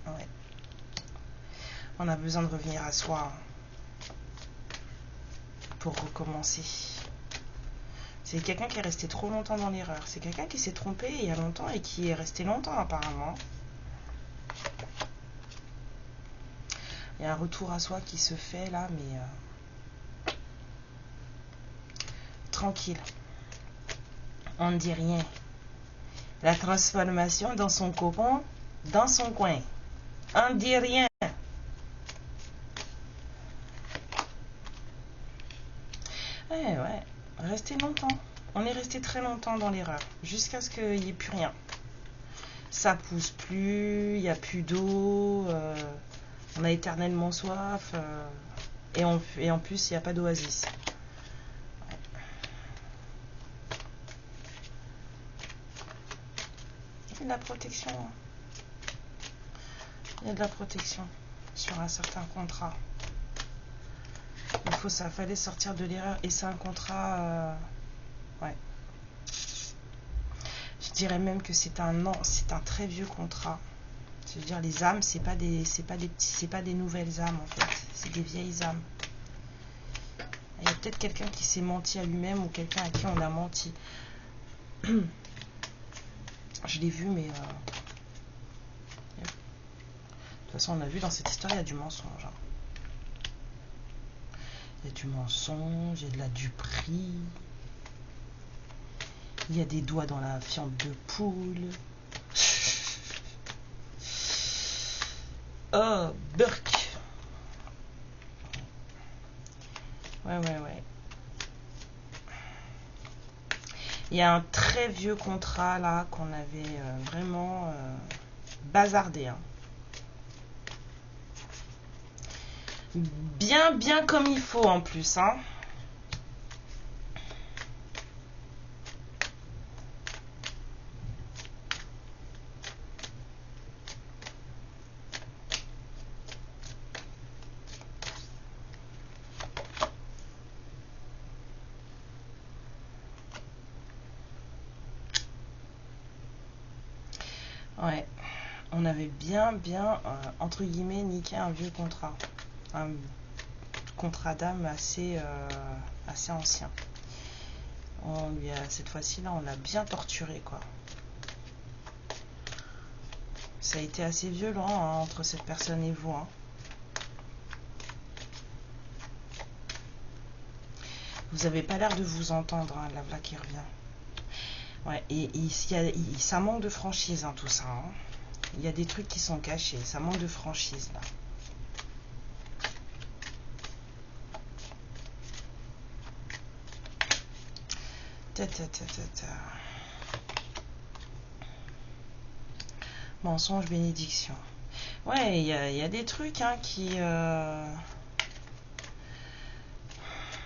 Ouais. On a besoin de revenir à soi pour recommencer. C'est quelqu'un qui est resté trop longtemps dans l'erreur. C'est quelqu'un qui s'est trompé il y a longtemps et qui est resté longtemps apparemment. Il y a un retour à soi qui se fait là, mais tranquille. On ne dit rien. La transformation dans son cocon, dans son coin. On ne dit rien. Ouais. Restez longtemps. On est resté très longtemps dans l'erreur. Jusqu'à ce qu'il n'y ait plus rien. Ça pousse plus, il n'y a plus d'eau. On a éternellement soif. Et en plus, il n'y a pas d'oasis. La protection. Il y a de la protection sur un certain contrat. Ça fallait sortir de l'erreur. Et c'est un contrat... ouais. Je dirais même que c'est un très vieux contrat. Je veux dire, les âmes, c'est pas des nouvelles âmes en fait. C'est des vieilles âmes. Il y a peut-être quelqu'un qui s'est menti à lui-même ou quelqu'un à qui on a menti. Je l'ai vu, mais... de toute façon, on a vu dans cette histoire, il y a du mensonge. Hein. Il y a du mensonge, il y a de la duperie. Il y a des doigts dans la fiente de poule. Oh, Burk. Ouais. Il y a un très vieux contrat là qu'on avait vraiment bazardé. Hein. Bien comme il faut en plus. Hein. Ouais, on avait bien, entre guillemets, niqué un vieux contrat. Un contrat d'âme assez ancien. Cette fois-ci, là, on l'a bien torturé, quoi. Ça a été assez violent hein, entre cette personne et vous. Hein. Vous n'avez pas l'air de vous entendre, hein, la blague qui revient. Ouais, et ça manque de franchise, hein, tout ça. Hein. Il y a des trucs qui sont cachés. Ça manque de franchise, là. Mensonge, bénédiction. Ouais, il y a des trucs hein, qui...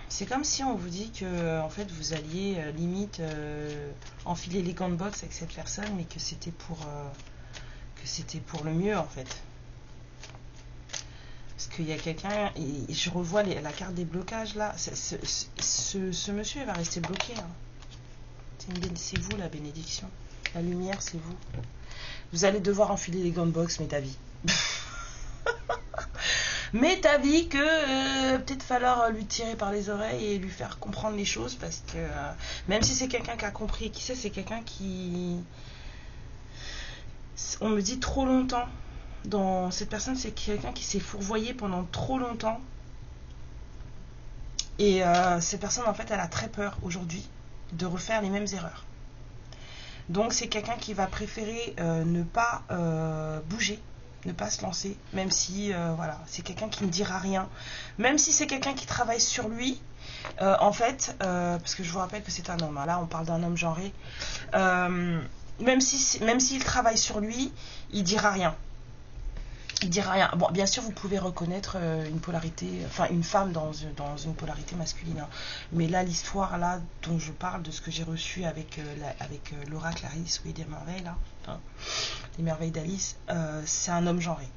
C'est comme si on vous dit que en fait vous alliez limite enfiler les gants de boxe avec cette personne, mais que c'était pour le mieux en fait. Parce qu'il y a quelqu'un, et je revois la carte des blocages là. Ce monsieur il va rester bloqué. Hein. C'est vous la bénédiction. La lumière c'est vous. Vous allez devoir enfiler les gants de boxe, mais ta vie. Mais t'as dit que peut-être falloir lui tirer par les oreilles et lui faire comprendre les choses parce que même si c'est quelqu'un qui a compris, qui sait, c'est quelqu'un qui... On me dit trop longtemps. Dans cette personne, c'est quelqu'un qui s'est fourvoyé pendant trop longtemps. Et cette personne, en fait, elle a très peur aujourd'hui de refaire les mêmes erreurs. Donc c'est quelqu'un qui va préférer ne pas bouger. Ne pas se lancer, même si voilà, c'est quelqu'un qui ne dira rien, même si c'est quelqu'un qui travaille sur lui, en fait, parce que je vous rappelle que c'est un homme, hein, là on parle d'un homme genré, même s'il travaille sur lui, il dira rien. Il dira rien. Bon, bien sûr, vous pouvez reconnaître une polarité, enfin une femme dans une polarité masculine. Hein. Mais là, l'histoire là dont je parle, de ce que j'ai reçu avec l'oracle Alice, oui, des merveilles là, hein, les merveilles d'Alice, c'est un homme genré.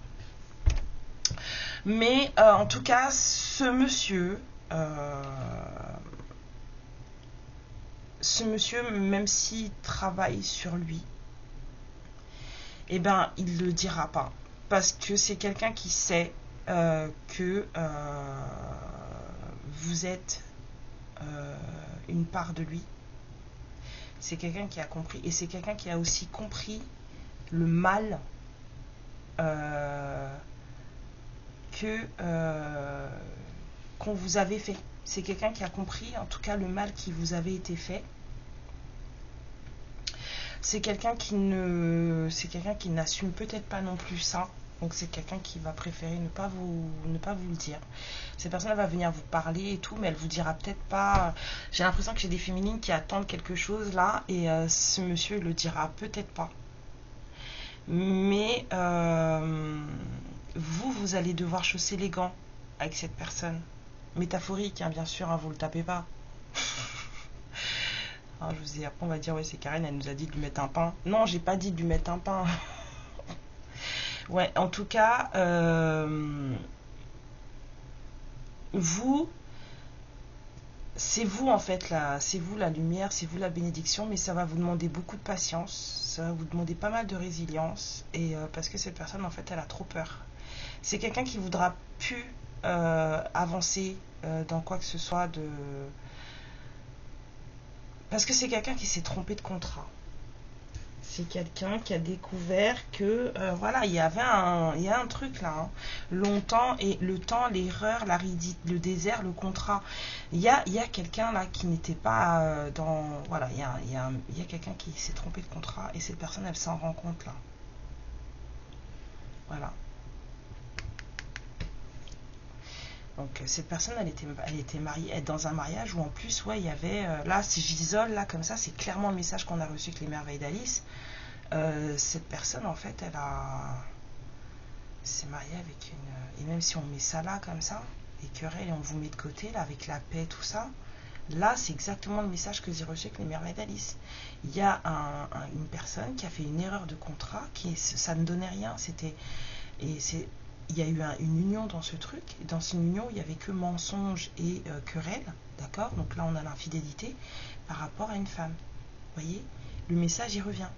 Mais en tout cas, ce monsieur, même s'il travaille sur lui, eh ben, il le dira pas. Parce que c'est quelqu'un qui sait que vous êtes une part de lui. C'est quelqu'un qui a compris. Et c'est quelqu'un qui a aussi compris le mal qu'on vous avait fait. C'est quelqu'un qui a compris, en tout cas, le mal qui vous avait été fait. C'est quelqu'un qui n'assume peut-être pas non plus ça. Donc c'est quelqu'un qui va préférer ne pas vous le dire. Cette personne va venir vous parler et tout, mais elle vous dira peut-être pas. J'ai l'impression que j'ai des féminines qui attendent quelque chose là, et ce monsieur il le dira peut-être pas. Mais vous allez devoir chausser les gants avec cette personne. Métaphorique, hein, bien sûr, hein, vous le tapez pas. Alors, je vous dis, après on va dire ouais c'est Karen, elle nous a dit de lui mettre un pain. Non, j'ai pas dit de lui mettre un pain. Ouais, en tout cas, vous, c'est vous en fait là, c'est vous la lumière, c'est vous la bénédiction, mais ça va vous demander beaucoup de patience, ça va vous demander pas mal de résilience, et parce que cette personne en fait elle a trop peur. C'est quelqu'un qui voudra plus avancer dans quoi que ce soit de... Parce que c'est quelqu'un qui s'est trompé de contrat. C'est quelqu'un qui a découvert que voilà, il y a un truc là, hein. Longtemps, et le temps, l'erreur, le désert, le contrat. Il y a quelqu'un là qui n'était pas dans... Voilà, il y a quelqu'un qui s'est trompé de contrat, et cette personne elle s'en rend compte là. Voilà. Donc cette personne elle était mariée, dans un mariage où en plus ouais il y avait là, si j'isole là comme ça, c'est clairement le message qu'on a reçu avec les merveilles d'Alice. Cette personne en fait s'est mariée avec une... Et même si on met ça là comme ça, les querelles, et on vous met de côté là avec la paix, tout ça, là c'est exactement le message que j'ai reçu avec les merveilles d'Alice. Il y a une personne qui a fait une erreur de contrat, ça ne donnait rien, il y a eu une union dans ce truc. Dans une union, il n'y avait que mensonge et querelle. D'accord? Donc là, on a l'infidélité par rapport à une femme. Vous voyez? Le message, il revient.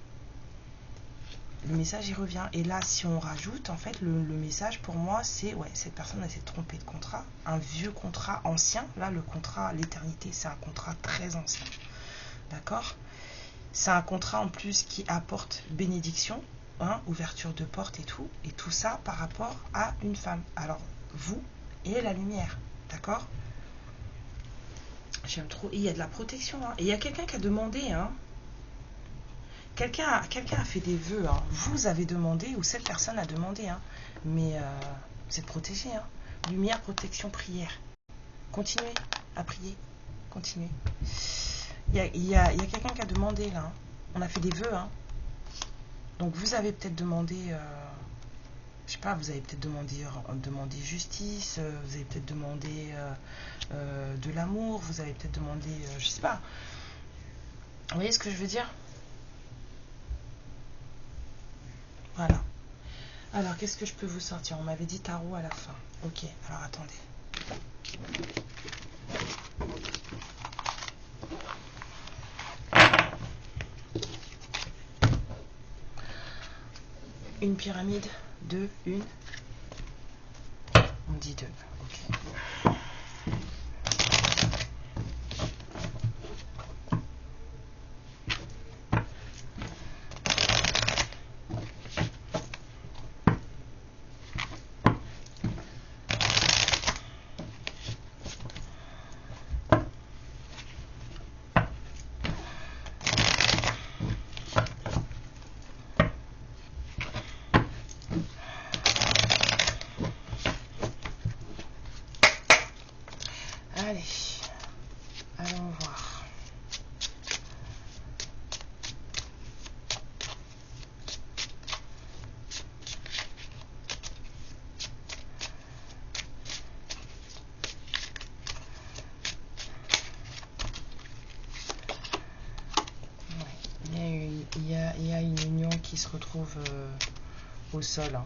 Le message, il revient. Et là, si on rajoute, en fait, le message, pour moi, c'est... Ouais, cette personne, elle s'est trompée de contrat. Un vieux contrat ancien. Là, le contrat, l'éternité, c'est un contrat très ancien. D'accord? C'est un contrat, en plus, qui apporte bénédiction. Hein, ouverture de porte et tout ça par rapport à une femme. Alors, vous et la lumière, d'accord? J'aime trop. Et il y a de la protection. Hein. Et il y a quelqu'un qui a demandé. Hein. Quelqu'un a fait des vœux. Hein. Vous avez demandé, ou cette personne a demandé. Hein. Mais vous êtes protégé. Hein. Lumière, protection, prière. Continuez à prier. Continuez. Il y a quelqu'un qui a demandé là. Hein. On a fait des vœux. Hein. Donc vous avez peut-être demandé, je sais pas, vous avez peut-être demandé justice, vous avez peut-être demandé de l'amour, vous avez peut-être demandé, je sais pas. Vous voyez ce que je veux dire? Voilà. Alors qu'est-ce que je peux vous sortir? On m'avait dit tarot à la fin. Ok, alors attendez. Une pyramide, deux, une. On dit deux, ok. Allez, allons voir. Il y a une union qui se retrouve au sol. Hein.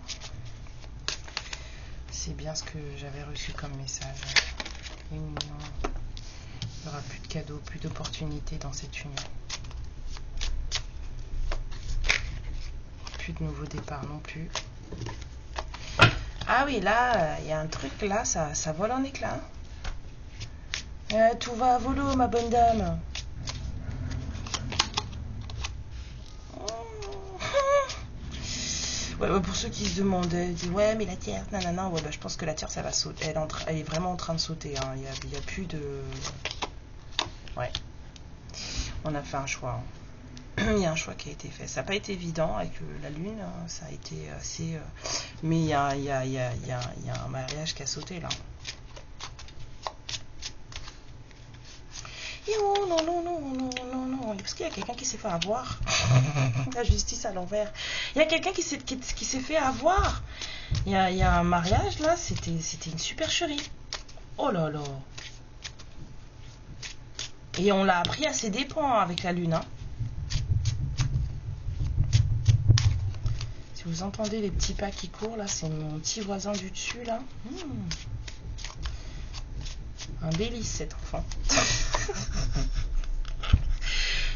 C'est bien ce que j'avais reçu comme message. Une union. Il n'y aura plus de cadeaux, plus d'opportunités dans cette union. Plus de nouveaux départs non plus. Ah oui, là, il y a un truc, là, ça vole en éclats. Tout va à volo, ma bonne dame. Ouais, bah pour ceux qui se demandaient, disent ouais mais la Tierce, nanana, ouais bah je pense que la Tierce elle va sauter, elle est vraiment en train de sauter, hein. Il y a plus de... Ouais. On a fait un choix. Hein. Il y a un choix qui a été fait. Ça n'a pas été évident avec la Lune, hein. Ça a été assez... Mais il y a un mariage qui a sauté là. Yo, non, non, non, non, non, non. Parce qu'il y a quelqu'un qui s'est fait avoir. La justice à l'envers. Il y a quelqu'un qui s'est fait avoir. Il y a un mariage là, c'était une supercherie. Oh là là. Et on l'a appris à ses dépens avec la Lune. Hein. Si vous entendez les petits pas qui courent, là, c'est mon petit voisin du dessus, là. Un délice, cet enfant.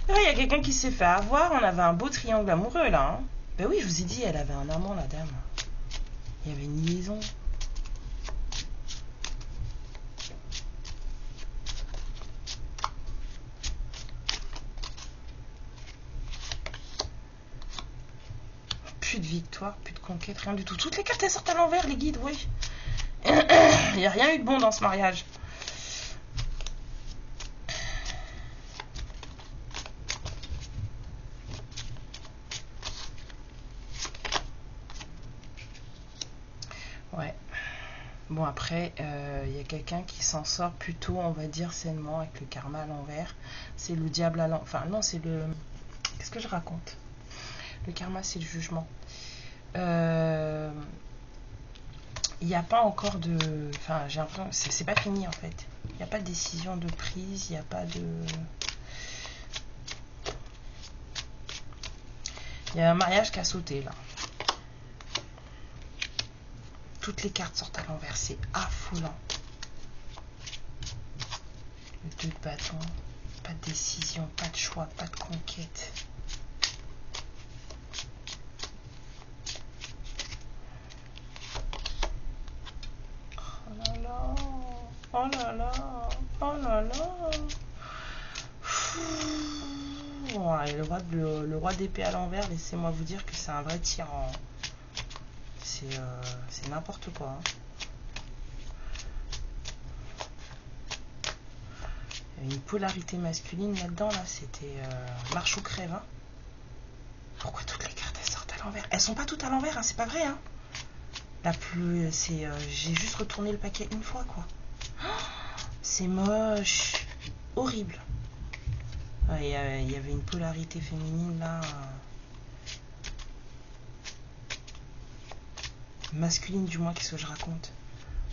Il y a quelqu'un qui s'est fait avoir. On avait un beau triangle amoureux, là. Hein. Ben oui, je vous ai dit, elle avait un amant, la dame. Il y avait une liaison. Plus de victoire, plus de conquête, rien du tout. Toutes les cartes, elles sortent à l'envers, les guides, oui. Il n'y a rien eu de bon dans ce mariage. Ouais. Bon, après, il y a quelqu'un qui s'en sort plutôt, on va dire, sainement, avec le karma à l'envers. C'est le diable à l'envers. Enfin, non, c'est le... Qu'est-ce que je raconte? Le karma, c'est le jugement. Il n'y a pas encore de... Enfin, j'ai l'impression... C'est pas fini, en fait. Il n'y a pas de décision de prise, il n'y a pas de... Il y a un mariage qui a sauté, là. Toutes les cartes sortent à l'envers, c'est affolant. Le 2 de bâton, pas de décision, pas de choix, pas de conquête. Oh là là, oh là là, oh là là. Ouais, le roi d'épée à l'envers, laissez-moi vous dire que c'est un vrai tyran. C'est n'importe quoi. Hein. Il y a une polarité masculine là-dedans, là, c'était marche ou crève. Hein. Pourquoi toutes les cartes elles sortent à l'envers? Elles sont pas toutes à l'envers, hein, c'est pas vrai. Hein. La plus, c'est, j'ai juste retourné le paquet une fois, quoi. C'est moche, horrible. Il y avait une polarité féminine là. Masculine du moins, qu'est-ce que je raconte?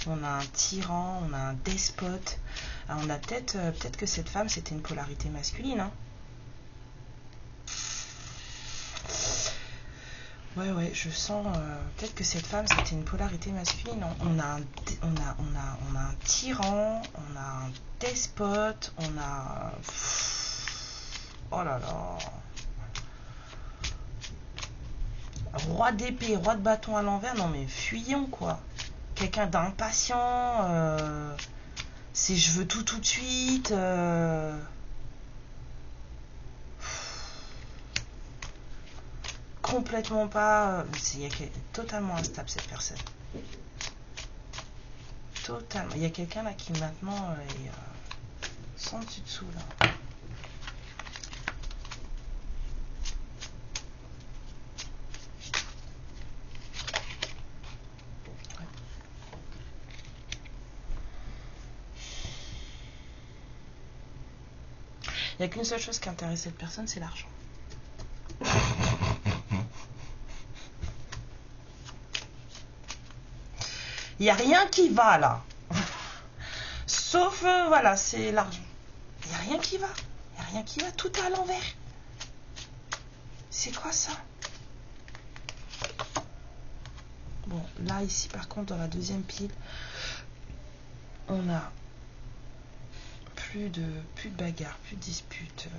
On a un tyran, on a un despote. Alors on a peut-être que cette femme c'était une polarité masculine. Hein. Ouais, je sens peut-être que cette femme c'était une polarité masculine. On a un tyran, on a un despote, on a... Oh là là. Roi d'épée, roi de bâton à l'envers, non mais fuyons quoi. Quelqu'un d'impatient, c'est je veux tout de suite. Complètement pas. Totalement instable cette personne. Totalement. Il y a quelqu'un là qui maintenant est sans dessus dessous là. Il n'y a qu'une seule chose qui intéresse cette personne, c'est l'argent. Il n'y a rien qui va là. Sauf, voilà, c'est l'argent. Il n'y a rien qui va. Il n'y a rien qui va. Tout est à l'envers. C'est quoi ça? Bon, là, ici, par contre, dans la deuxième pile, on a plus de bagarre, plus de dispute.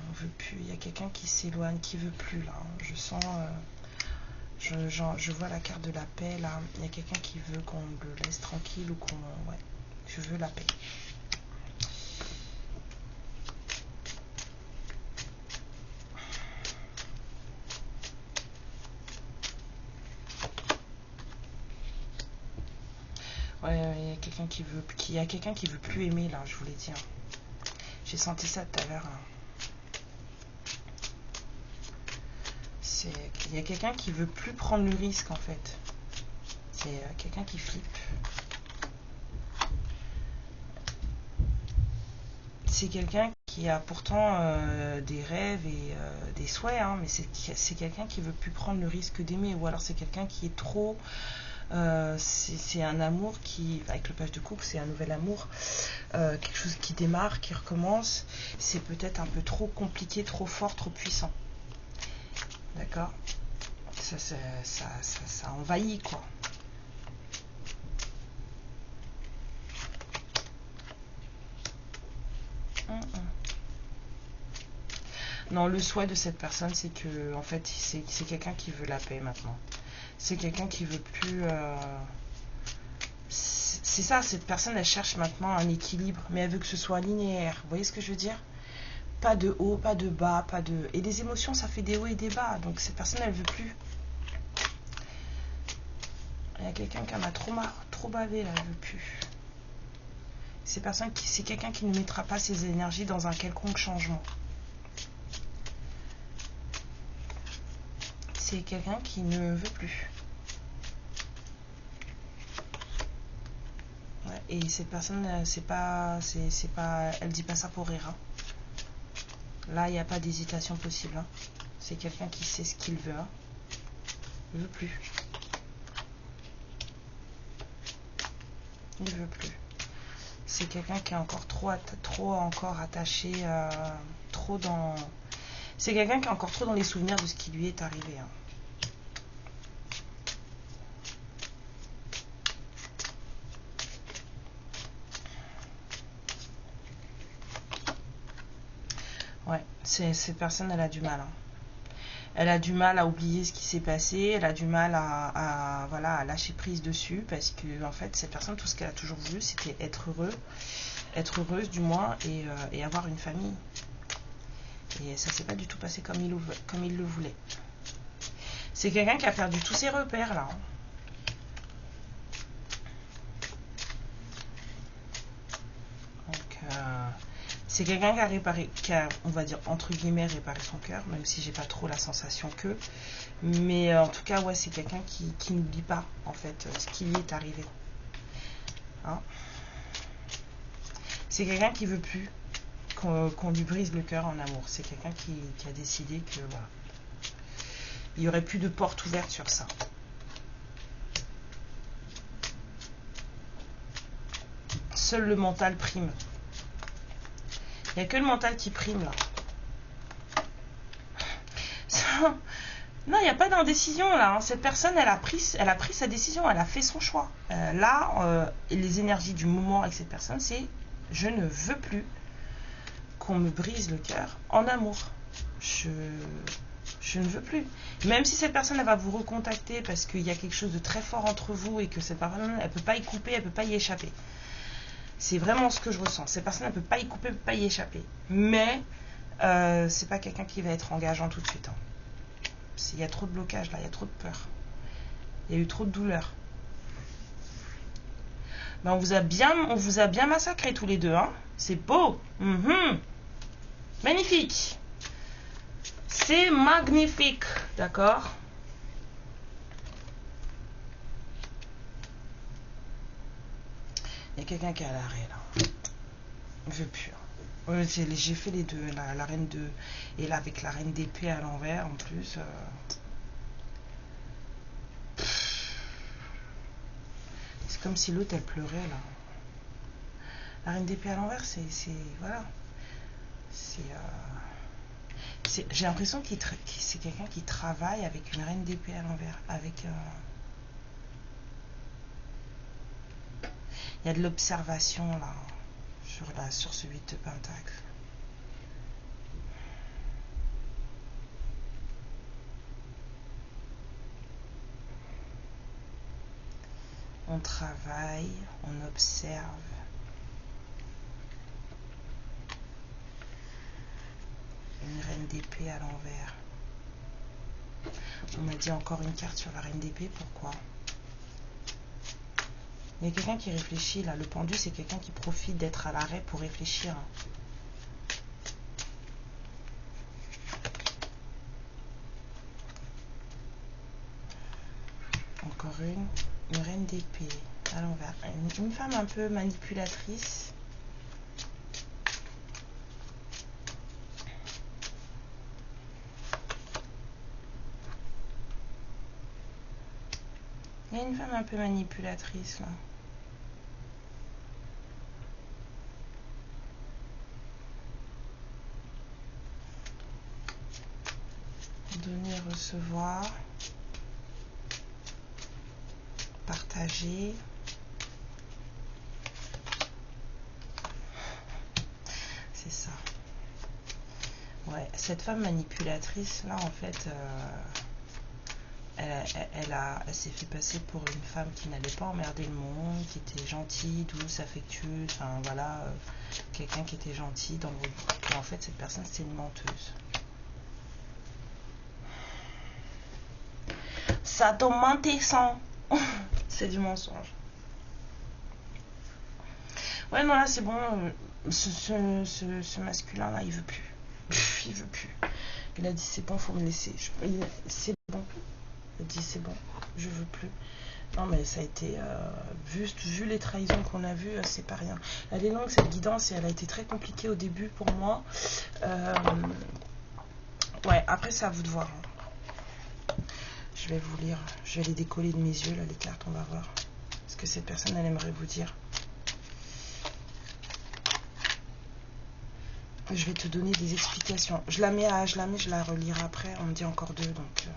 On veut plus. Il y a quelqu'un qui s'éloigne, qui veut plus là. Je sens... je vois la carte de la paix là. Il y a quelqu'un qui veut qu'on le laisse tranquille ou qu'on... Ouais, je veux la paix. Ouais, il y a quelqu'un qui veut... Il y a quelqu'un qui veut plus aimer là, je vous l'ai dit. Hein. J'ai senti ça tout à l'heure. Hein. Il y a quelqu'un qui veut plus prendre le risque en fait. C'est quelqu'un qui flippe. C'est quelqu'un qui a pourtant des rêves et des souhaits, hein, mais c'est quelqu'un qui veut plus prendre le risque d'aimer, ou alors c'est quelqu'un qui est trop... c'est un amour qui, avec le page de coupe, c'est un nouvel amour, quelque chose qui démarre, qui recommence. C'est peut-être un peu trop compliqué, trop fort, trop puissant. D'accord? ça envahit, quoi. Non, le souhait de cette personne, c'est que, en fait, c'est quelqu'un qui veut la paix maintenant. C'est quelqu'un qui veut plus... C'est ça, cette personne, elle cherche maintenant un équilibre, mais elle veut que ce soit linéaire. Vous voyez ce que je veux dire? Pas de haut, pas de bas, pas de... Et les émotions, ça fait des hauts et des bas. Donc cette personne, elle veut plus. Il y a quelqu'un qui en a trop bavé, là, elle veut plus. C'est quelqu'un qui ne mettra pas ses énergies dans un quelconque changement. C'est quelqu'un qui ne veut plus. Ouais, et cette personne, elle dit pas ça pour rire. Hein. Là, il n'y a pas d'hésitation possible. Hein. C'est quelqu'un qui sait ce qu'il veut. Hein. Il ne veut plus. Il ne veut plus. C'est quelqu'un qui est encore trop encore attaché, trop dans... C'est quelqu'un qui est encore trop dans les souvenirs de ce qui lui est arrivé. Hein. Ouais, cette personne, elle a du mal. Hein. Elle a du mal à oublier ce qui s'est passé, elle a du mal voilà, à lâcher prise dessus, parce que en fait, cette personne, tout ce qu'elle a toujours voulu, c'était être heureuse du moins, et avoir une famille. Et ça s'est pas du tout passé comme il le voulait. C'est quelqu'un qui a perdu tous ses repères, là. Donc, c'est quelqu'un qui a, on va dire, entre guillemets, réparé son cœur, même si j'ai pas trop la sensation que. Mais en tout cas, ouais, c'est quelqu'un qui n'oublie pas, en fait, ce qui lui est arrivé. Hein? C'est quelqu'un qui veut plus qu'on lui brise le cœur en amour. C'est quelqu'un qui a décidé que, voilà, il n'y aurait plus de porte ouverte sur ça. Seul le mental prime. Il n'y a que le mental qui prime, là. Ça... Non, il n'y a pas d'indécision, là. Hein. Cette personne, elle a pris sa décision, elle a fait son choix. Les énergies du moment avec cette personne, c'est « je ne veux plus qu'on me brise le cœur en amour. Je ne veux plus. » Même si cette personne, elle va vous recontacter parce qu'il y a quelque chose de très fort entre vous et que cette personne, elle ne peut pas y couper, elle ne peut pas y échapper. C'est vraiment ce que je ressens. Cette personne, elle ne peut pas y couper, elle ne peut pas y échapper. Mais c'est pas quelqu'un qui va être engageant tout de suite. Hein. Il y a trop de blocage là, il y a trop de peur. Il y a eu trop de douleur. Ben, on vous a bien massacré tous les deux. Hein. C'est beau. Magnifique. C'est magnifique. D'accord? Il y a quelqu'un qui est à l'arrêt là. Je veux plus. J'ai fait les deux, la reine de... Et là avec la reine d'épée à l'envers en plus. C'est comme si l'autre elle pleurait là. La reine d'épée à l'envers, voilà. J'ai l'impression que c'est quelqu'un qui travaille avec une reine d'épée à l'envers. Il y a de l'observation là. Sur ce 8 de pentacle. On travaille, on observe. Une reine d'épée à l'envers. On m'a dit encore une carte sur la reine d'épée, pourquoi? Il y a quelqu'un qui réfléchit là. Le pendu, c'est quelqu'un qui profite d'être à l'arrêt pour réfléchir. Encore une reine d'épée à l'envers. Une femme un peu manipulatrice. Il y a une femme un peu manipulatrice là. Donner, recevoir. partager. C'est ça. Ouais, cette femme manipulatrice, là, en fait, elle s'est fait passer pour une femme qui n'allait pas emmerder le monde, qui était gentille, douce, affectueuse, enfin voilà, quelqu'un qui était gentil dans le groupe. Et en fait, cette personne, c'était une menteuse. Ça t'a menti sans. C'est du mensonge. Ouais, non, là, c'est bon. Ce masculin-là, il veut plus. Il veut plus. Il a dit, c'est bon, faut me laisser. C'est bon. Il a dit, c'est bon, je veux plus. Non, mais ça a été, vu les trahisons qu'on a vues, c'est pas rien. Elle est longue, cette guidance, et elle a été très compliquée au début pour moi. Ouais, après, c'est à vous de voir. Je vais vous lire. Je vais les décoller de mes yeux, là, les cartes, on va voir. Ce que cette personne, elle aimerait vous dire. Je vais te donner des explications. Je la relirai après. On me dit encore deux, donc...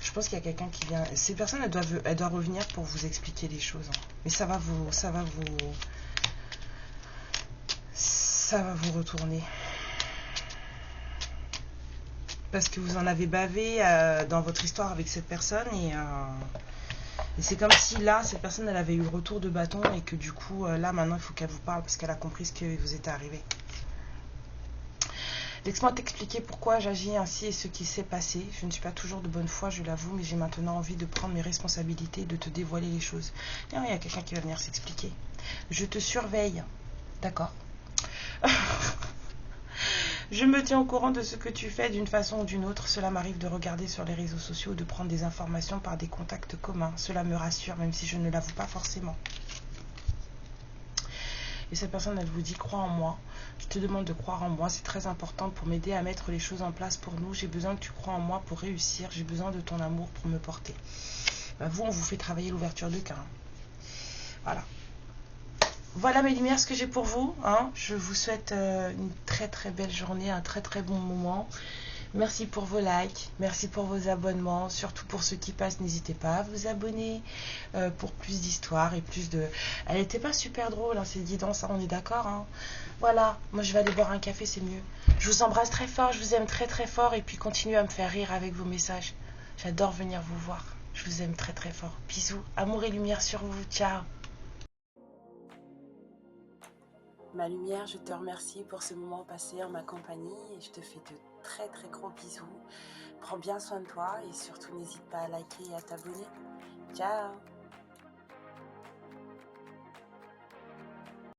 Je pense qu'il y a quelqu'un qui vient... Ces personnes, elles doivent revenir pour vous expliquer les choses. Hein. Mais ça va vous retourner. Parce que vous en avez bavé dans votre histoire avec cette personne. Et c'est comme si là, cette personne, elle avait eu le retour de bâton. Et que du coup, là, maintenant, il faut qu'elle vous parle. Parce qu'elle a compris ce qui vous était arrivé. Laisse-moi t'expliquer pourquoi j'agis ainsi et ce qui s'est passé. Je ne suis pas toujours de bonne foi, je l'avoue, mais j'ai maintenant envie de prendre mes responsabilités et de te dévoiler les choses. Tiens, il y a quelqu'un qui va venir s'expliquer. Je te surveille. D'accord. Je me tiens au courant de ce que tu fais d'une façon ou d'une autre. Cela m'arrive de regarder sur les réseaux sociaux, de prendre des informations par des contacts communs. Cela me rassure, même si je ne l'avoue pas forcément. Et cette personne, elle vous dit, crois en moi. Je te demande de croire en moi. C'est très important pour m'aider à mettre les choses en place pour nous. J'ai besoin que tu crois en moi pour réussir. J'ai besoin de ton amour pour me porter. Ben, vous, on vous fait travailler l'ouverture de cœur. Hein. Voilà. Voilà mes lumières, ce que j'ai pour vous. Hein. Je vous souhaite une très très belle journée, un très très bon moment. Merci pour vos likes, merci pour vos abonnements, surtout pour ceux qui passent, n'hésitez pas à vous abonner pour plus d'histoires et plus de... Elle n'était pas super drôle, hein, cette guidance, hein, on est d'accord. Hein. Voilà, moi je vais aller boire un café, c'est mieux. Je vous embrasse très fort, je vous aime très très fort et puis continuez à me faire rire avec vos messages. J'adore venir vous voir, je vous aime très très fort. Bisous, amour et lumière sur vous, ciao. Ma lumière, je te remercie pour ce moment passé en ma compagnie et je te fais de très très gros bisous. Prends bien soin de toi et surtout n'hésite pas à liker et à t'abonner. Ciao!